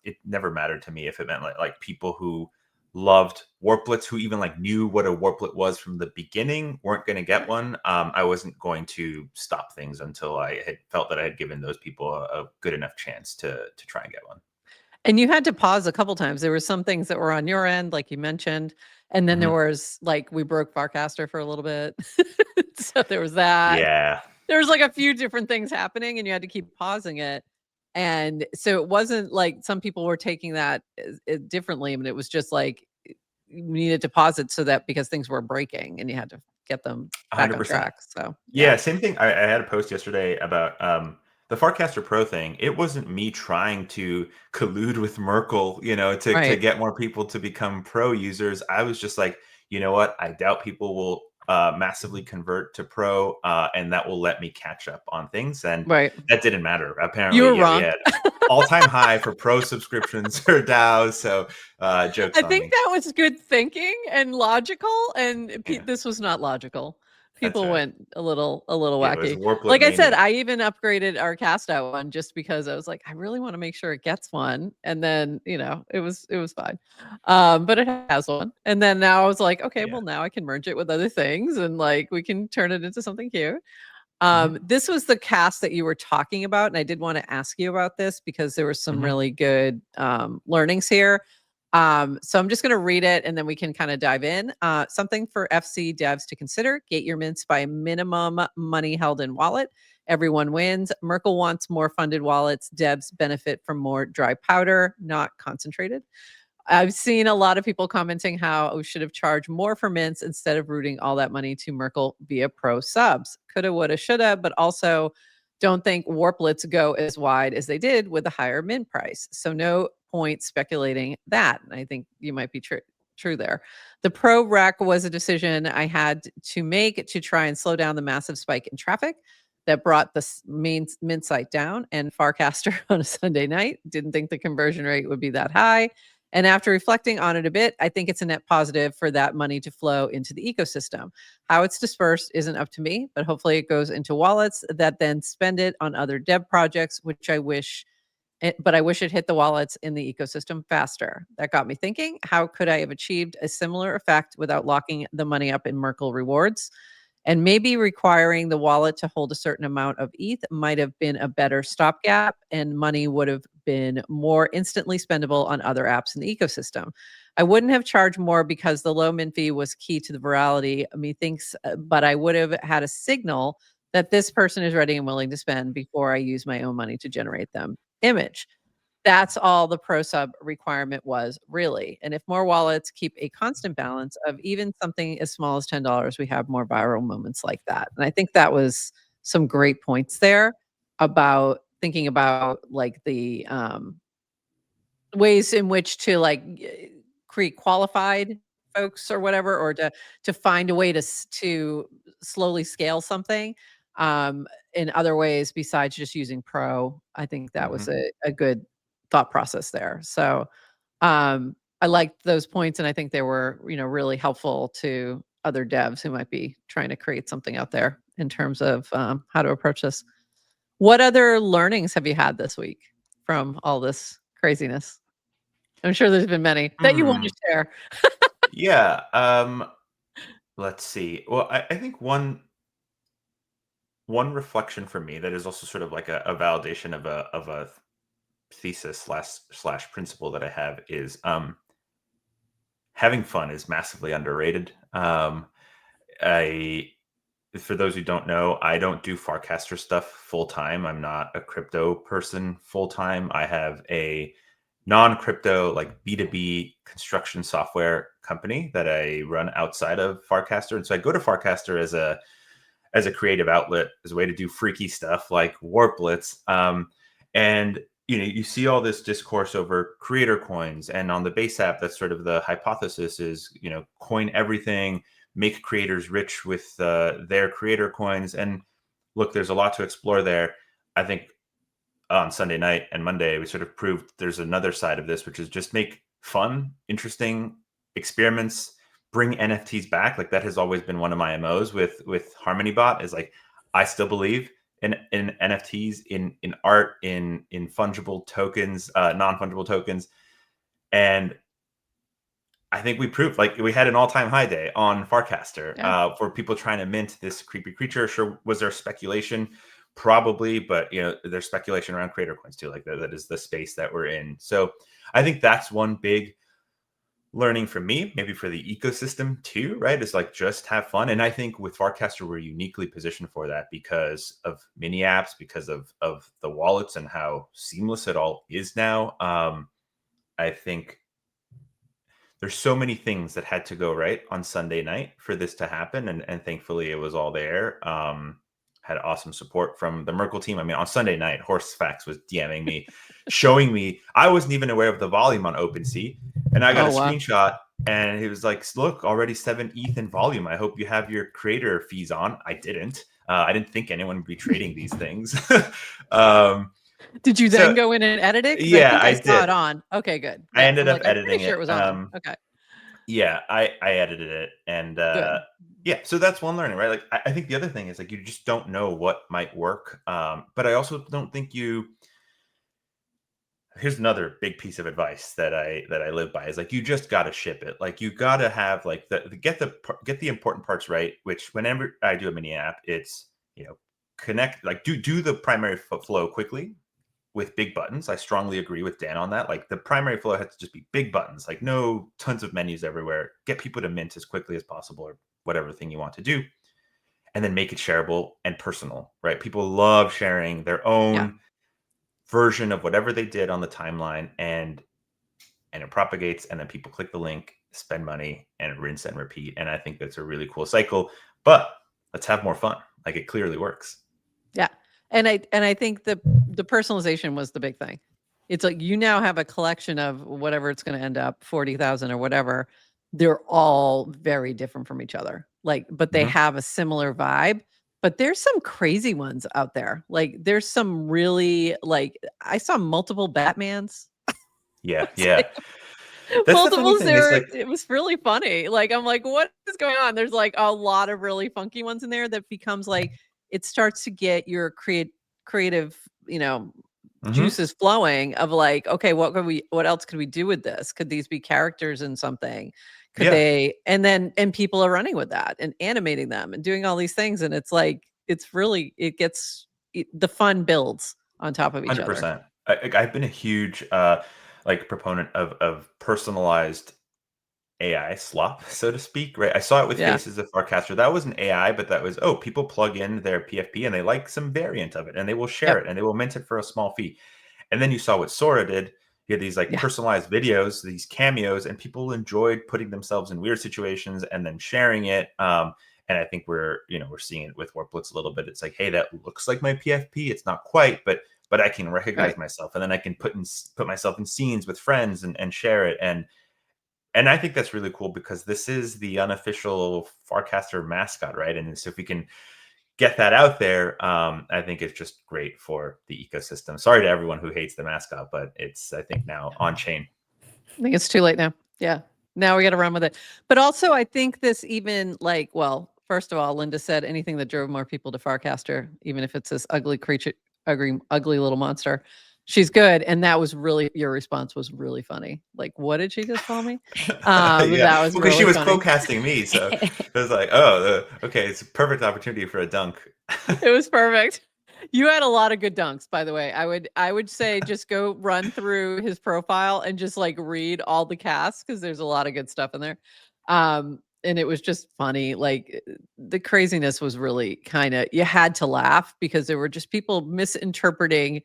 it never mattered to me if it meant like people who loved Warplets, who even like knew what a Warplet was from the beginning, weren't going to get one. I wasn't going to stop things until I had felt that I had given those people a good enough chance to try and get one.
And you had to pause a couple times. There were some things that were on your end, like you mentioned, and then there was like we broke Farcaster for a little bit, so there was that.
Yeah,
there was like a few different things happening, and you had to keep pausing it. And so it wasn't like some people were taking that differently. I mean, it was just like you needed to pause it so that because things were breaking and you had to get them back 100%. On track. So
yeah, same thing. I had a post yesterday about the Farcaster Pro thing. It wasn't me trying to collude with Merkle, to get more people to become pro users. I was just like, you know what? I doubt people will massively convert to pro, and that will let me catch up on things. And that didn't matter. Apparently,
you were wrong.
We had all-time high for pro subscriptions or DAOs. So jokes.
I think that was good thinking and logical, and this was not logical. People went a little wacky. Like I said, I even upgraded our cast out one just because I was like, I really want to make sure it gets one. And then, it was fine. But it has one. And then now I was like, okay, well now I can merge it with other things and like we can turn it into something cute. This was the cast that you were talking about. And I did want to ask you about this because there were some really good learnings here. So I'm just going to read it and then we can kind of dive in. Something for FC devs to consider: gate your mints by minimum money held in wallet. Everyone wins. Merkle wants more funded wallets. Devs benefit from more dry powder, not concentrated. I've seen a lot of people commenting how we should have charged more for mints instead of routing all that money to Merkle via pro subs. Coulda, woulda, shoulda, but also don't think Warplets go as wide as they did with a higher mint price. So no point speculating that. And I think you might be true there. The pro rec was a decision I had to make to try and slow down the massive spike in traffic that brought the main mint site down, and Farcaster on a Sunday night. Didn't think the conversion rate would be that high. And after reflecting on it a bit, I think it's a net positive for that money to flow into the ecosystem. How it's dispersed isn't up to me, but hopefully it goes into wallets that then spend it on other dev projects, which I wish it hit the wallets in the ecosystem faster. That got me thinking, how could I have achieved a similar effect without locking the money up in Merkle rewards? And maybe requiring the wallet to hold a certain amount of ETH might have been a better stopgap, and money would have been more instantly spendable on other apps in the ecosystem. I wouldn't have charged more because the low mint fee was key to the virality, methinks, but I would have had a signal that this person is ready and willing to spend before I use my own money to generate them image. That's all the pro sub requirement was, really. And if more wallets keep a constant balance of even something as small as $10, we have more viral moments like that. And I think that was some great points there about thinking about like the ways in which to like create qualified folks or whatever, or to find a way to slowly scale something in other ways besides just using pro. I think that was a good thought process there. So I liked those points, and I think they were, really helpful to other devs who might be trying to create something out there in terms of how to approach this. What other learnings have you had this week from all this craziness? I'm sure there's been many that you want to share.
Yeah. Let's see. Well, I think one reflection for me that is also sort of like a validation of a thesis slash principle that I have is having fun is massively underrated. For those who don't know, I don't do Farcaster stuff full time. I'm not a crypto person full time. I have a non-crypto, like B2B construction software company that I run outside of Farcaster. And so I go to Farcaster as a creative outlet, as a way to do freaky stuff like Warplets. And you see all this discourse over creator coins, and on the base app, that's sort of the hypothesis is, coin everything, make creators rich with their creator coins. And look, there's a lot to explore there. I think on Sunday night and Monday, we sort of proved there's another side of this, which is just make fun, interesting experiments, bring NFTs back. Like that has always been one of my MOs with HarmonyBot, is like, I still believe in NFTs, in art, in fungible tokens, non-fungible tokens. And I think we proved, like, we had an all-time high day on Farcaster for people trying to mint this creepy creature. Sure, was there speculation? Probably, but there's speculation around creator coins too. Like that is the space that we're in. So I think that's one big learning for me, maybe for the ecosystem too, right? Is like, just have fun. And I think with Farcaster, we're uniquely positioned for that because of mini apps, because of the wallets and how seamless it all is now. I think there's so many things that had to go right on Sunday night for this to happen. And thankfully it was all there. Had awesome support from the Merkle team. I mean, on Sunday night, Horsefax was DMing me, showing me, I wasn't even aware of the volume on OpenSea. And I got a screenshot, and he was like, look, already 7 ETH in volume. I hope you have your creator fees on. I didn't. I didn't think anyone would be trading these things.
Did you then go in and edit it?
Yeah,
I saw it on. Okay, good. Yeah,
I ended up editing
sure it was on. Okay.
Yeah, I edited it, and yeah, so that's one learning, right? Like, I think the other thing is, like, you just don't know what might work. But I also don't think here's another big piece of advice that I live by, is like, you just got to ship it. Like, you got to have like get the important parts right, which whenever I do a mini app, it's, connect, like do the primary flow quickly with big buttons. I strongly agree with Dan on that. Like, the primary flow has to just be big buttons, like no tons of menus everywhere. Get people to mint as quickly as possible, or whatever thing you want to do. And then make it shareable and personal, right? People love sharing their own version of whatever they did on the timeline, and it propagates, and then people click the link, spend money, and rinse and repeat. And I think that's a really cool cycle, but let's have more fun. Like, it clearly works.
Yeah. And I think the personalization was the big thing. It's like you now have a collection of whatever it's going to end up, 40,000 or whatever. They're all very different from each other. Like, but they have a similar vibe. But there's some crazy ones out there. Like, there's some really, like, I saw multiple Batmans.
Yeah,
It's
yeah.
like,
That's the funny
multiples
thing.
there.
Is like,
It was really funny. Like, I'm like, what is going on? There's like a lot of really funky ones in there that becomes like, it starts to get your creative, you know, juices flowing of like, okay, what else could we do with this? Could these be characters in something? Could they, and people are running with that and animating them and doing all these things. And it's like, it's really, the fun builds on top of each
100%.
other.
I've been a huge like proponent of personalized AI slop, so to speak, right? I saw it with Faces of Farcaster. That wasn't AI, but that was, people plug in their PFP and they like some variant of it and they will share it and they will mint it for a small fee. And then you saw what Sora did. You had these like personalized videos, these cameos, and people enjoyed putting themselves in weird situations and then sharing it. And I think we're seeing it with Warplets a little bit. It's like, hey, that looks like my PFP. It's not quite, but I can recognize myself, and then I can put myself in scenes with friends and share it. And I think that's really cool because this is the unofficial Farcaster mascot, right? And so if we can get that out there, I think it's just great for the ecosystem. Sorry to everyone who hates the mascot, but it's, I think, now on chain.
I think it's too late now. Yeah. Now we got to run with it. But also, I think this even like, well, first of all, Linda said anything that drove more people to Farcaster, even if it's this ugly creature, ugly little monster, she's good. And that was really, your response was really funny. Like, what did she just call me? That was
because
really
she was
funny.
co-casting me. So it was like, oh, okay, it's a perfect opportunity for a dunk.
It was perfect. You had a lot of good dunks, by the way. I would say just go run through his profile and just like read all the casts because there's a lot of good stuff in there. And it was just funny. Like the craziness was really you had to laugh because there were just people misinterpreting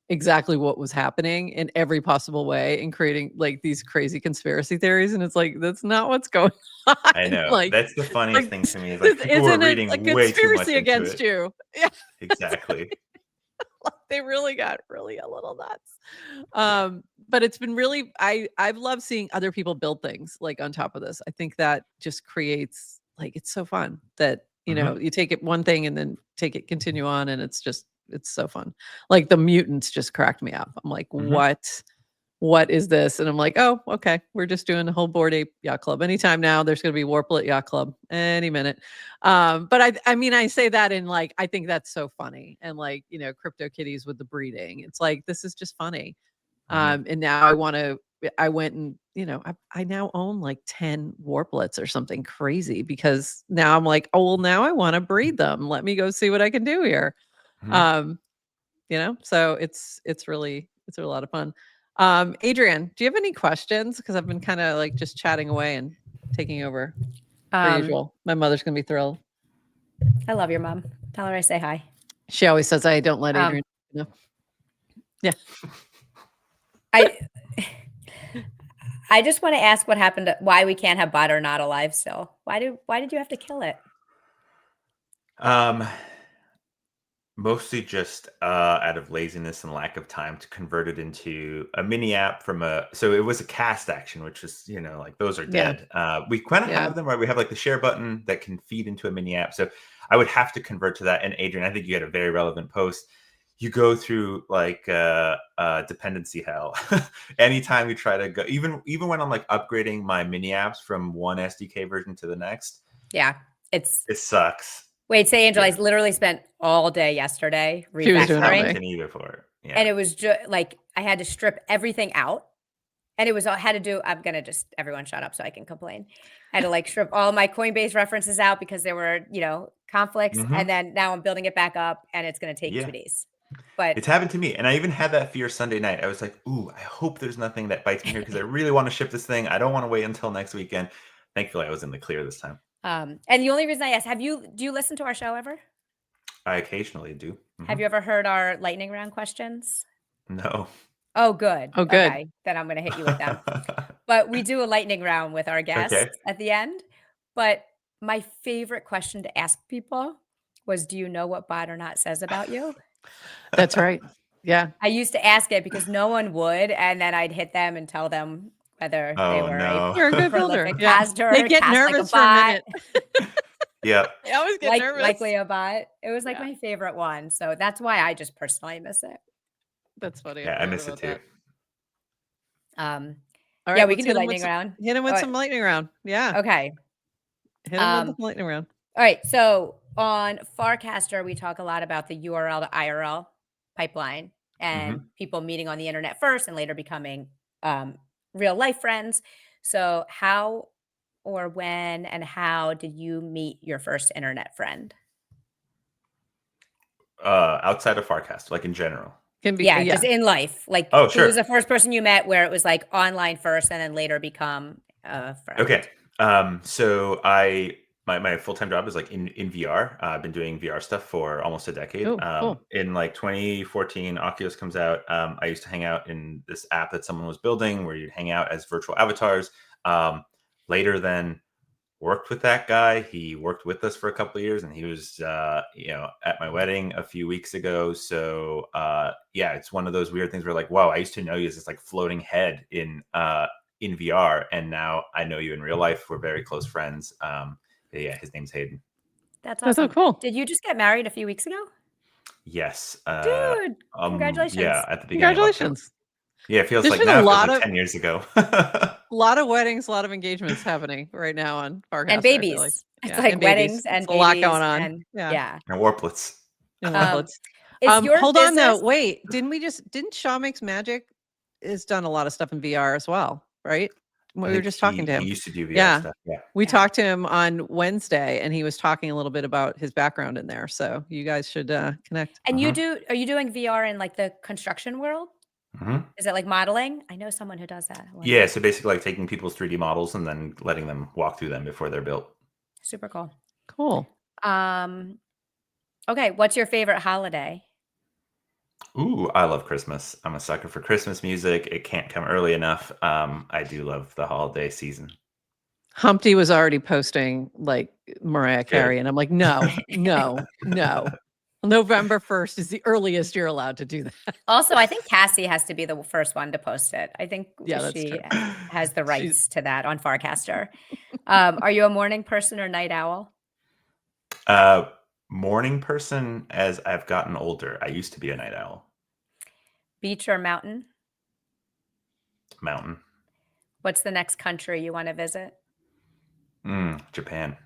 exactly what was happening in every possible way and creating like these crazy conspiracy theories. And it's like, that's not what's going on.
I know.
Like,
that's the funniest thing to me is like people
isn't
were reading
it a
way too much
conspiracy
into
against
it.
you? Yeah.
Exactly.
They really got a little nuts. But it's been really, I've loved seeing other people build things like on top of this. I think that just creates like, it's so fun that, you know, you take it one thing and then continue on. And it's so fun. Like the mutants just cracked me up. I'm like, what is this? And I'm like, oh, okay. We're just doing the whole Bored Ape Yacht Club. Anytime now, there's going to be Warplet Yacht Club any minute. But I mean, I say that in like, I think that's so funny. And like, you know, Crypto Kitties with the breeding. It's like, this is just funny. And now I went and, you know, I now own like 10 Warplets or something crazy because now I'm like, oh, well, now I want to breed them. Let me go see what I can do here. You know, so it's a lot of fun. Adrienne, do you have any questions? Because I've been kind of like just chatting away and taking over per usual. My mother's gonna be thrilled.
I love your mom. Tell her I say hi.
She always says I don't let Adrienne know. Yeah.
I just want to ask what happened why we can't have Butter not alive still. Why did you have to kill it?
Mostly just out of laziness and lack of time to convert it into a mini app so it was a cast action, which is, you know, like those are dead. We kind of have them, right? We have like the share button that can feed into a mini app. So I would have to convert to that. And Adrienne, I think you had a very relevant post. You go through like dependency hell. Anytime you try to go, even when I'm like upgrading my mini apps from one SDK version to the next.
Yeah, it
sucks.
Wait, SayAngel, I literally spent all day yesterday
refactoring.
And it was just like I had to strip everything out. And it was all had to do. I'm gonna just everyone shut up so I can complain. I had to like strip all my Coinbase references out because there were, you know, conflicts. And then now I'm building it back up and it's gonna take 2 days. But
it's happened to me. And I even had that fear Sunday night. I was like, ooh, I hope there's nothing that bites me here because I really want to ship this thing. I don't want to wait until next weekend. Thankfully, I was in the clear this time.
And the only reason I asked, do you listen to our show ever?
I occasionally do.
Have you ever heard our lightning round questions?
No.
Oh, good.
Oh, good.
Okay, then I'm going to hit you with them. But we do a lightning round with our guests at the end. But my favorite question to ask people was, do you know what Bot or Not says about you?
That's right. Yeah.
I used to ask it because no one would, and then I'd hit them and tell them whether they
Oh
were
no.
You're a good builder.
prolific
Yeah.
caster,
They get
cast like a
nervous for a
bot,
minute.
Yeah.
They always get nervous.
likely a bot. It was like
Yeah.
my favorite one, so that's why I just personally miss it.
That's funny.
Yeah, I miss it
about
too.
that.
Um,
All
yeah,
right,
we
let's
can do
hit him with
lightning
some-
round.
Hit him with
Oh,
some lightning round. Yeah.
Okay.
Hit him with the lightning round.
All right. So on Farcaster, we talk a lot about the URL to IRL pipeline and people meeting on the internet first and later becoming real life friends. So how or when and how did you meet your first internet friend?
Outside of Farcast, like in general.
Can be
Yeah, just in life. Like,
Oh,
who was
sure.
the first person you met where it was like online first and then later become a friend?
Okay. So my full-time job is like in VR. I've been doing VR stuff for almost a decade.
Oh, cool.
In like 2014, Oculus comes out. I used to hang out in this app that someone was building where you'd hang out as virtual avatars. Later then worked with that guy. He worked with us for a couple of years, and he was at my wedding a few weeks ago. So yeah, it's one of those weird things where like, wow, I used to know you as this like floating head in VR, and now I know you in real life. We're very close friends. Yeah, his name's Hayden.
That's awesome.
That's so cool.
Did you just get married a few weeks ago?
Yes.
Dude, congratulations.
Yeah, at the beginning.
Congratulations.
Yeah, it feels
There's
like
been
now
a
it feels
lot
like
of-
10 years ago.
A lot of weddings, a lot of engagements happening right now on Farcaster.
And babies.
Like.
It's
Yeah,
like
and
weddings
babies.
and
It's a lot
babies
going on.
and
Yeah.
And Warplets.
And
Um,
Warplets.
is your
Hold on though.
business-
Wait, didn't Shaw Makes Magic has done a lot of stuff in VR as well, right? We were just talking to him.
He used to do VR
Yeah.
stuff. Yeah.
We talked to him on Wednesday and he was talking a little bit about his background in there. So you guys should connect.
And are you doing VR in like the construction world? Is it like modeling? I know someone who does that.
Yeah, so basically like taking people's 3D models and then letting them walk through them before they're built.
Super cool.
Cool.
Okay, what's your favorite holiday?
Ooh, I love Christmas. I'm a sucker for Christmas music. It can't come early enough. I do love the holiday season.
Humpty was already posting like Mariah Carey, and I'm like, no. November 1st is the earliest you're allowed to do that.
Also, I think Cassie has to be the first one to post it. I think
that's
she
true.
has the rights to that on Farcaster. Are you a morning person or night owl?
Morning person as I've gotten older. I used to be a night owl.
Beach or mountain?
Mountain.
What's the next country you want to visit?
Japan.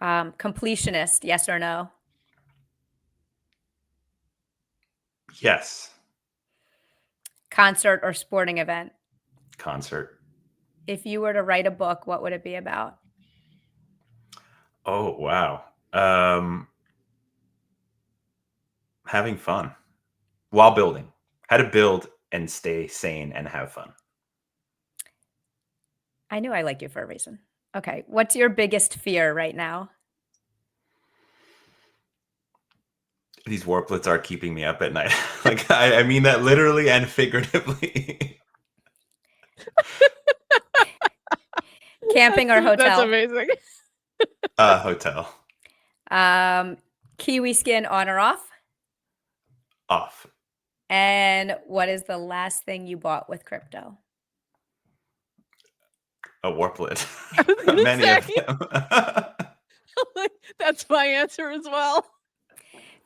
Completionist, yes or no?
Yes.
Concert or sporting event?
Concert.
If you were to write a book, what would it be about?
Oh, wow. Having fun while building. How to build and stay sane and have fun.
I knew I liked you for a reason. Okay. What's your biggest fear right now?
These warplets are keeping me up at night. Like, I mean that literally and figuratively.
Camping or hotel?
That's amazing.
Hotel.
Kiwi skin on or off?
Off.
And what is the last thing you bought with crypto?
A warplet.
I was gonna
Many
say.
of them.
That's my answer as well.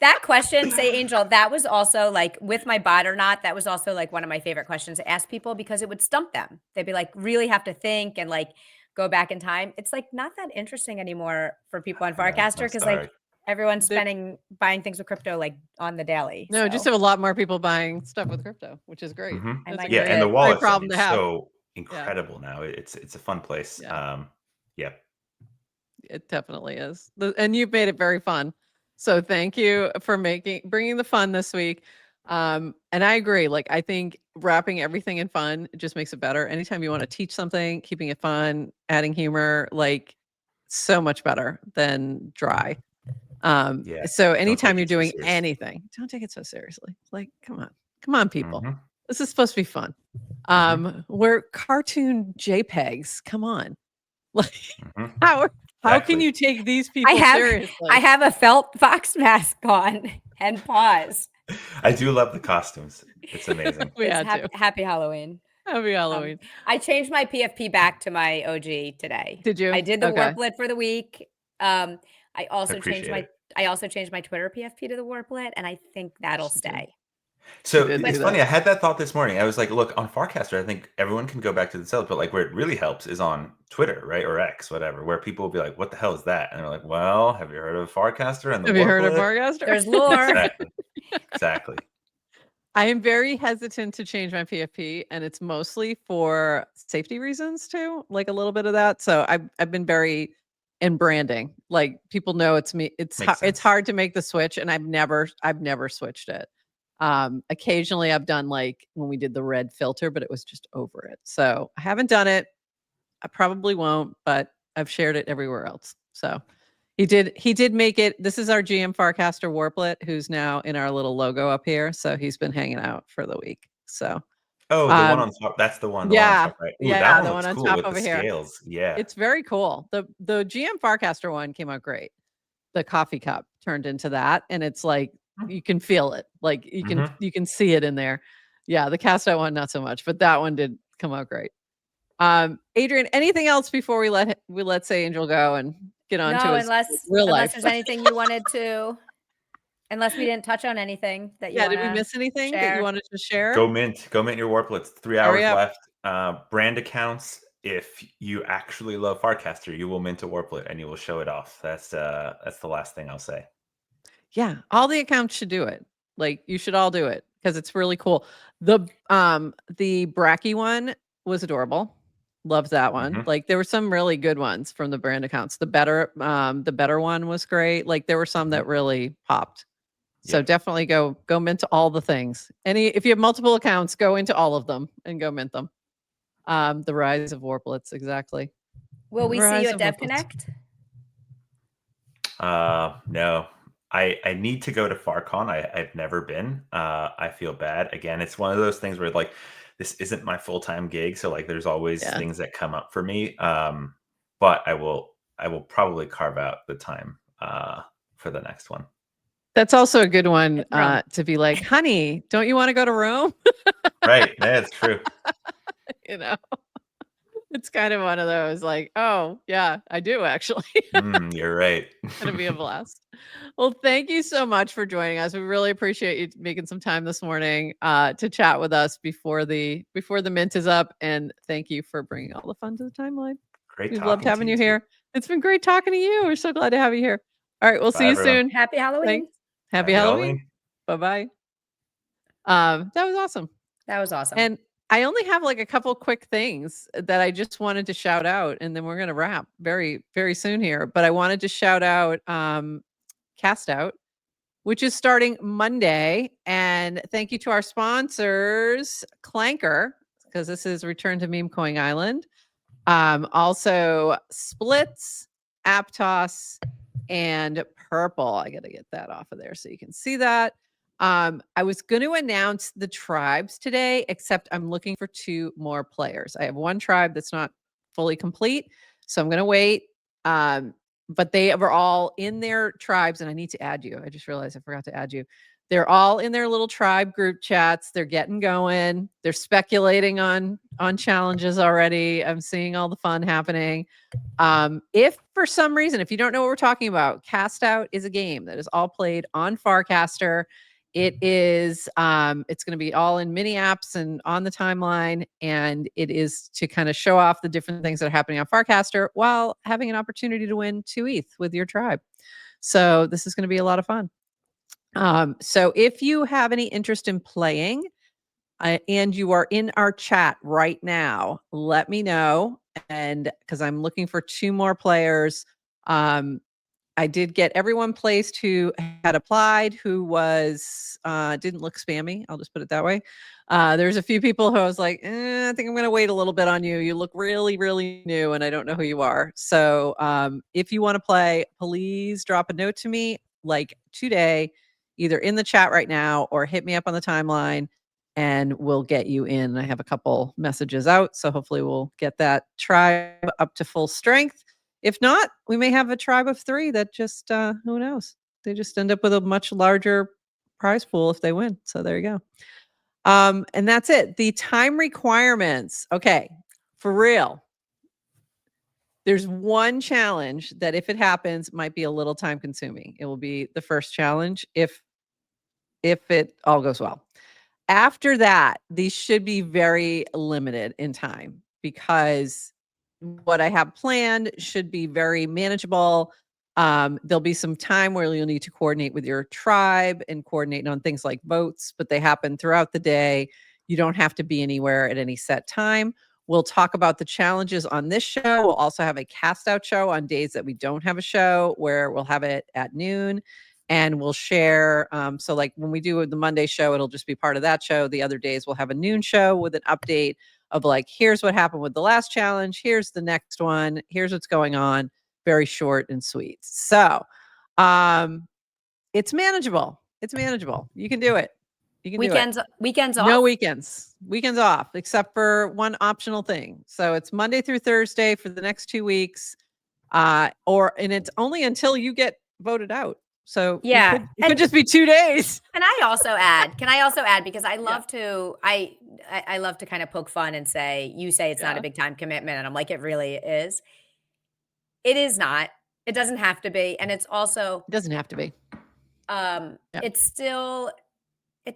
That question, SayAngel, that was also like with my bot or not, that was also like one of my favorite questions to ask people because it would stump them. They'd be like, really have to think and like go back in time. It's like not that interesting anymore for people on Farcaster because like everyone's buying things with crypto like on the daily.
No, just have a lot more people buying stuff with crypto, which is great.
Yeah, and the wallet's
problem to have.
So incredible now. It's a fun place.
Yeah. It definitely is. And you've made it very fun. So thank you for bringing the fun this week. And I agree. Like, I think wrapping everything in fun just makes it better. Anytime you want to teach something, keeping it fun, adding humor, like so much better than dry. So anytime you're doing anything, don't take it so seriously. Like, come on, people. This is supposed to be fun. We're cartoon JPEGs. Come on. Like, how can you take these people seriously?
I have a felt fox mask on and pause.
I do love the costumes. It's amazing.
We
It's
had to.
happy Halloween.
Happy Halloween.
I changed my PFP back to my OG today.
Did you?
I did the
Okay.
Warplet for the week. I also changed
Appreciate
my Twitter PFP to the Warplet, and I think that'll
She did.
stay.
So
did do
it's
that.
funny. I had that thought this morning. I was like, look, on Farcaster, I think everyone can go back to the cells, but like where it really helps is on Twitter, right? Or X, whatever, where people will be like, what the hell is that? And they're like, well, have you heard of Farcaster and the
Have you heard of
Warplet?
Farcaster?
There's lore.
Exactly. Exactly.
I am very hesitant to change my PFP, and it's mostly for safety reasons too, like a little bit of that. So I've been very in branding, like people know it's me. It's
Makes
it's
sense.
hard to make the switch, and I've never switched it. Occasionally I've done like when we did the red filter, but it was just over it. So I haven't done it. I probably won't, but I've shared it everywhere else. So he did make it. This is our GM Farcaster Warplet, who's now in our little logo up here. So he's been hanging out for the week. So
Oh, the one on top. That's the one. The one on
yeah,
top, right? Ooh,
yeah,
that one
the
looks
one on
cool
top
with
over
the
here.
scales. Yeah.
It's very cool. The GM Farcaster one came out great. The coffee cup turned into that, and it's like you can feel it. Like you can see it in there. Yeah, the cast out one not so much, but that one did come out great. Adrienne, anything else before we let SayAngel go and get on to his real life?
Unless there's anything you wanted to, unless we didn't touch on anything that you
did we miss anything that you wanted to share?
Go mint your Warplets. 3 hours left. Brand accounts. If you actually love Farcaster, you will mint a Warplet and you will show it off. That's the last thing I'll say.
Yeah, all the accounts should do it. Like you should all do it because it's really cool. The Bracky one was adorable. Loved that one. Like there were some really good ones from the brand accounts. The better one was great. Like there were some that really popped. So definitely go mint all the things. If you have multiple accounts, go into all of them and go mint them. The rise of Warplets, exactly.
Will we see you at DevConnect?
No. I need to go to FarCon. I've never been. I feel bad. Again, it's one of those things where like this isn't my full-time gig, so like there's always things that come up for me. But I will probably carve out the time for the next one.
That's also a good one to be like, honey, don't you want to go to Rome?
Right. That's true.
You know, it's kind of one of those like, oh, yeah, I do actually.
You're right.
It's going to be a blast. Well, thank you so much for joining us. We really appreciate you making some time this morning to chat with us before the mint is up. And thank you for bringing all the fun to the timeline.
Great.
We've loved having you here. It's been great talking to you. We're so glad to have you here. All right. We'll see you soon.
Happy Halloween.
Thanks. Happy Halloween. Bye-bye. That was awesome.
That was awesome.
And I only have like a couple quick things that I just wanted to shout out, and then we're going to wrap very, very soon here. But I wanted to shout out Cast Out, which is starting Monday. And thank you to our sponsors, Clanker, because this is Return to Meme Coin Island. Also Splits, Aptos, and Purple. I got to get that off of there so you can see that. I was going to announce the tribes today, except I'm looking for 2 more players. I have 1 tribe that's not fully complete, so I'm going to wait. But they were all in their tribes, and I need to add you. I just realized I forgot to add you. They're all in their little tribe group chats. They're getting going. They're speculating on challenges already. I'm seeing all the fun happening. If for some reason, if you don't know what we're talking about, Cast Out is a game that is all played on Farcaster. It is it's going to be all in mini apps and on the timeline, and it is to kind of show off the different things that are happening on Farcaster while having an opportunity to win 2 ETH with your tribe. So this is going to be a lot of fun. So if you have any interest in playing and you are in our chat right now, let me know. And because I'm looking for 2 more players. I did get everyone placed who had applied, who was didn't look spammy. I'll just put it that way. There's a few people who I was like, I think I'm going to wait a little bit on you. You look really, really new, and I don't know who you are. So if you want to play, please drop a note to me like today, either in the chat right now or hit me up on the timeline, and we'll get you in. I have a couple messages out, so hopefully we'll get that tribe up to full strength. If not, we may have a tribe of 3 that just, who knows? They just end up with a much larger prize pool if they win. So there you go. And that's it. The time requirements. Okay, for real. There's one challenge that if it happens might be a little time consuming. It will be the first challenge if it all goes well. After that, these should be very limited in time because what I have planned should be very manageable. There'll be some time where you'll need to coordinate with your tribe and coordinate on things like votes, but they happen throughout the day. You don't have to be anywhere at any set time. We'll talk about the challenges on this show. We'll also have a cast out show on days that we don't have a show where we'll have it at noon and we'll share. So like when we do the Monday show, it'll just be part of that show. The other days we'll have a noon show with an update of like, here's what happened with the last challenge. Here's the next one. Here's what's going on. Very short and sweet. So it's manageable. It's manageable. You can do it. You can
weekends
do it.
Weekends off?
No weekends. Weekends off, except for one optional thing. So it's Monday through Thursday for the next 2 weeks. And it's only until you get voted out. So
yeah,
it could just be 2 days.
Can I also add, because I love to, I love to kind of poke fun and say, you say it's not a big time commitment. And I'm like, it really is. It is not. It doesn't have to be. And it's also.
It doesn't have to be.
It's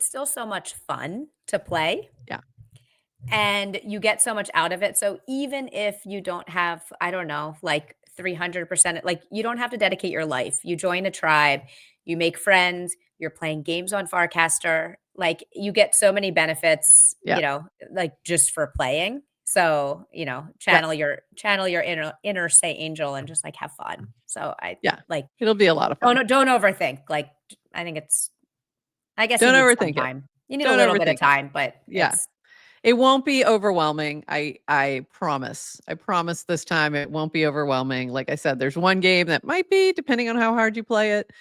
still so much fun to play.
Yeah.
And you get so much out of it. So even if you don't have, I don't know, like 300%, like you don't have to dedicate your life. You join a tribe, you make friends, you're playing games on Farcaster. Like you get so many benefits, you know, like just for playing. So, you know, channel your inner SayAngel and just like have fun. So like
it'll be a lot of fun.
Don't overthink. Like I guess
don't
you need
overthink
some time.
it.
You need a little bit of time, but
it won't be overwhelming. I promise. I promise this time it won't be overwhelming. Like I said, there's one game that might be, depending on how hard you play it.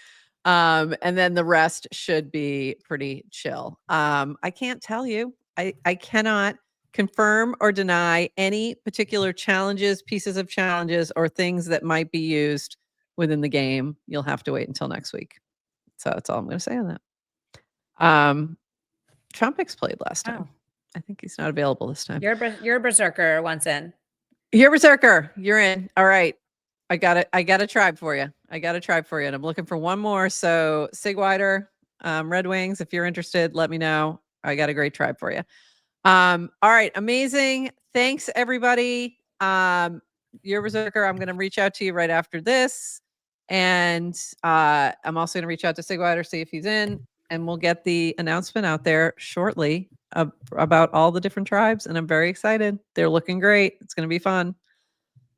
And then the rest should be pretty chill. I can't tell you. I cannot confirm or deny any particular challenges, pieces of challenges, or things that might be used within the game. You'll have to wait until next week. So that's all I'm going to say on that. Trumpix played last time. I think he's not available this time.
You're a berserker once in.
You're a berserker. You're in. All right. I got a tribe for you. And I'm looking for one more. So Sigwider, Red Wings, if you're interested, let me know. I got a great tribe for you. All right. Amazing. Thanks everybody. You're a berserker. I'm going to reach out to you right after this. And I'm also going to reach out to Sigwider, see if he's in. And we'll get the announcement out there shortly about all the different tribes. And I'm very excited. They're looking great. It's going to be fun.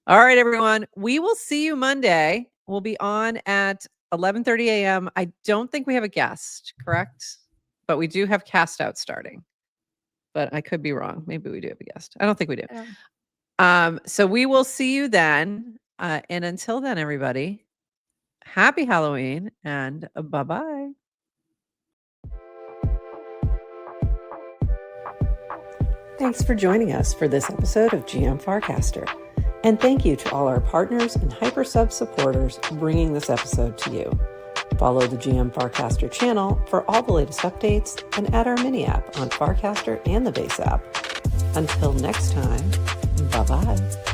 All right, everyone. We will see you Monday. We'll be on at 11:30 a.m. I don't think we have a guest, correct? But we do have cast out starting. But I could be wrong. Maybe we do have a guest. I don't think we do. So we will see you then. And until then, everybody, happy Halloween and bye-bye. Thanks for joining us for this episode of GM Farcaster. And thank you to all our partners and Hypersub supporters bringing this episode to you. Follow the GM Farcaster channel for all the latest updates and add our mini app on Farcaster and the base app. Until next time, bye-bye.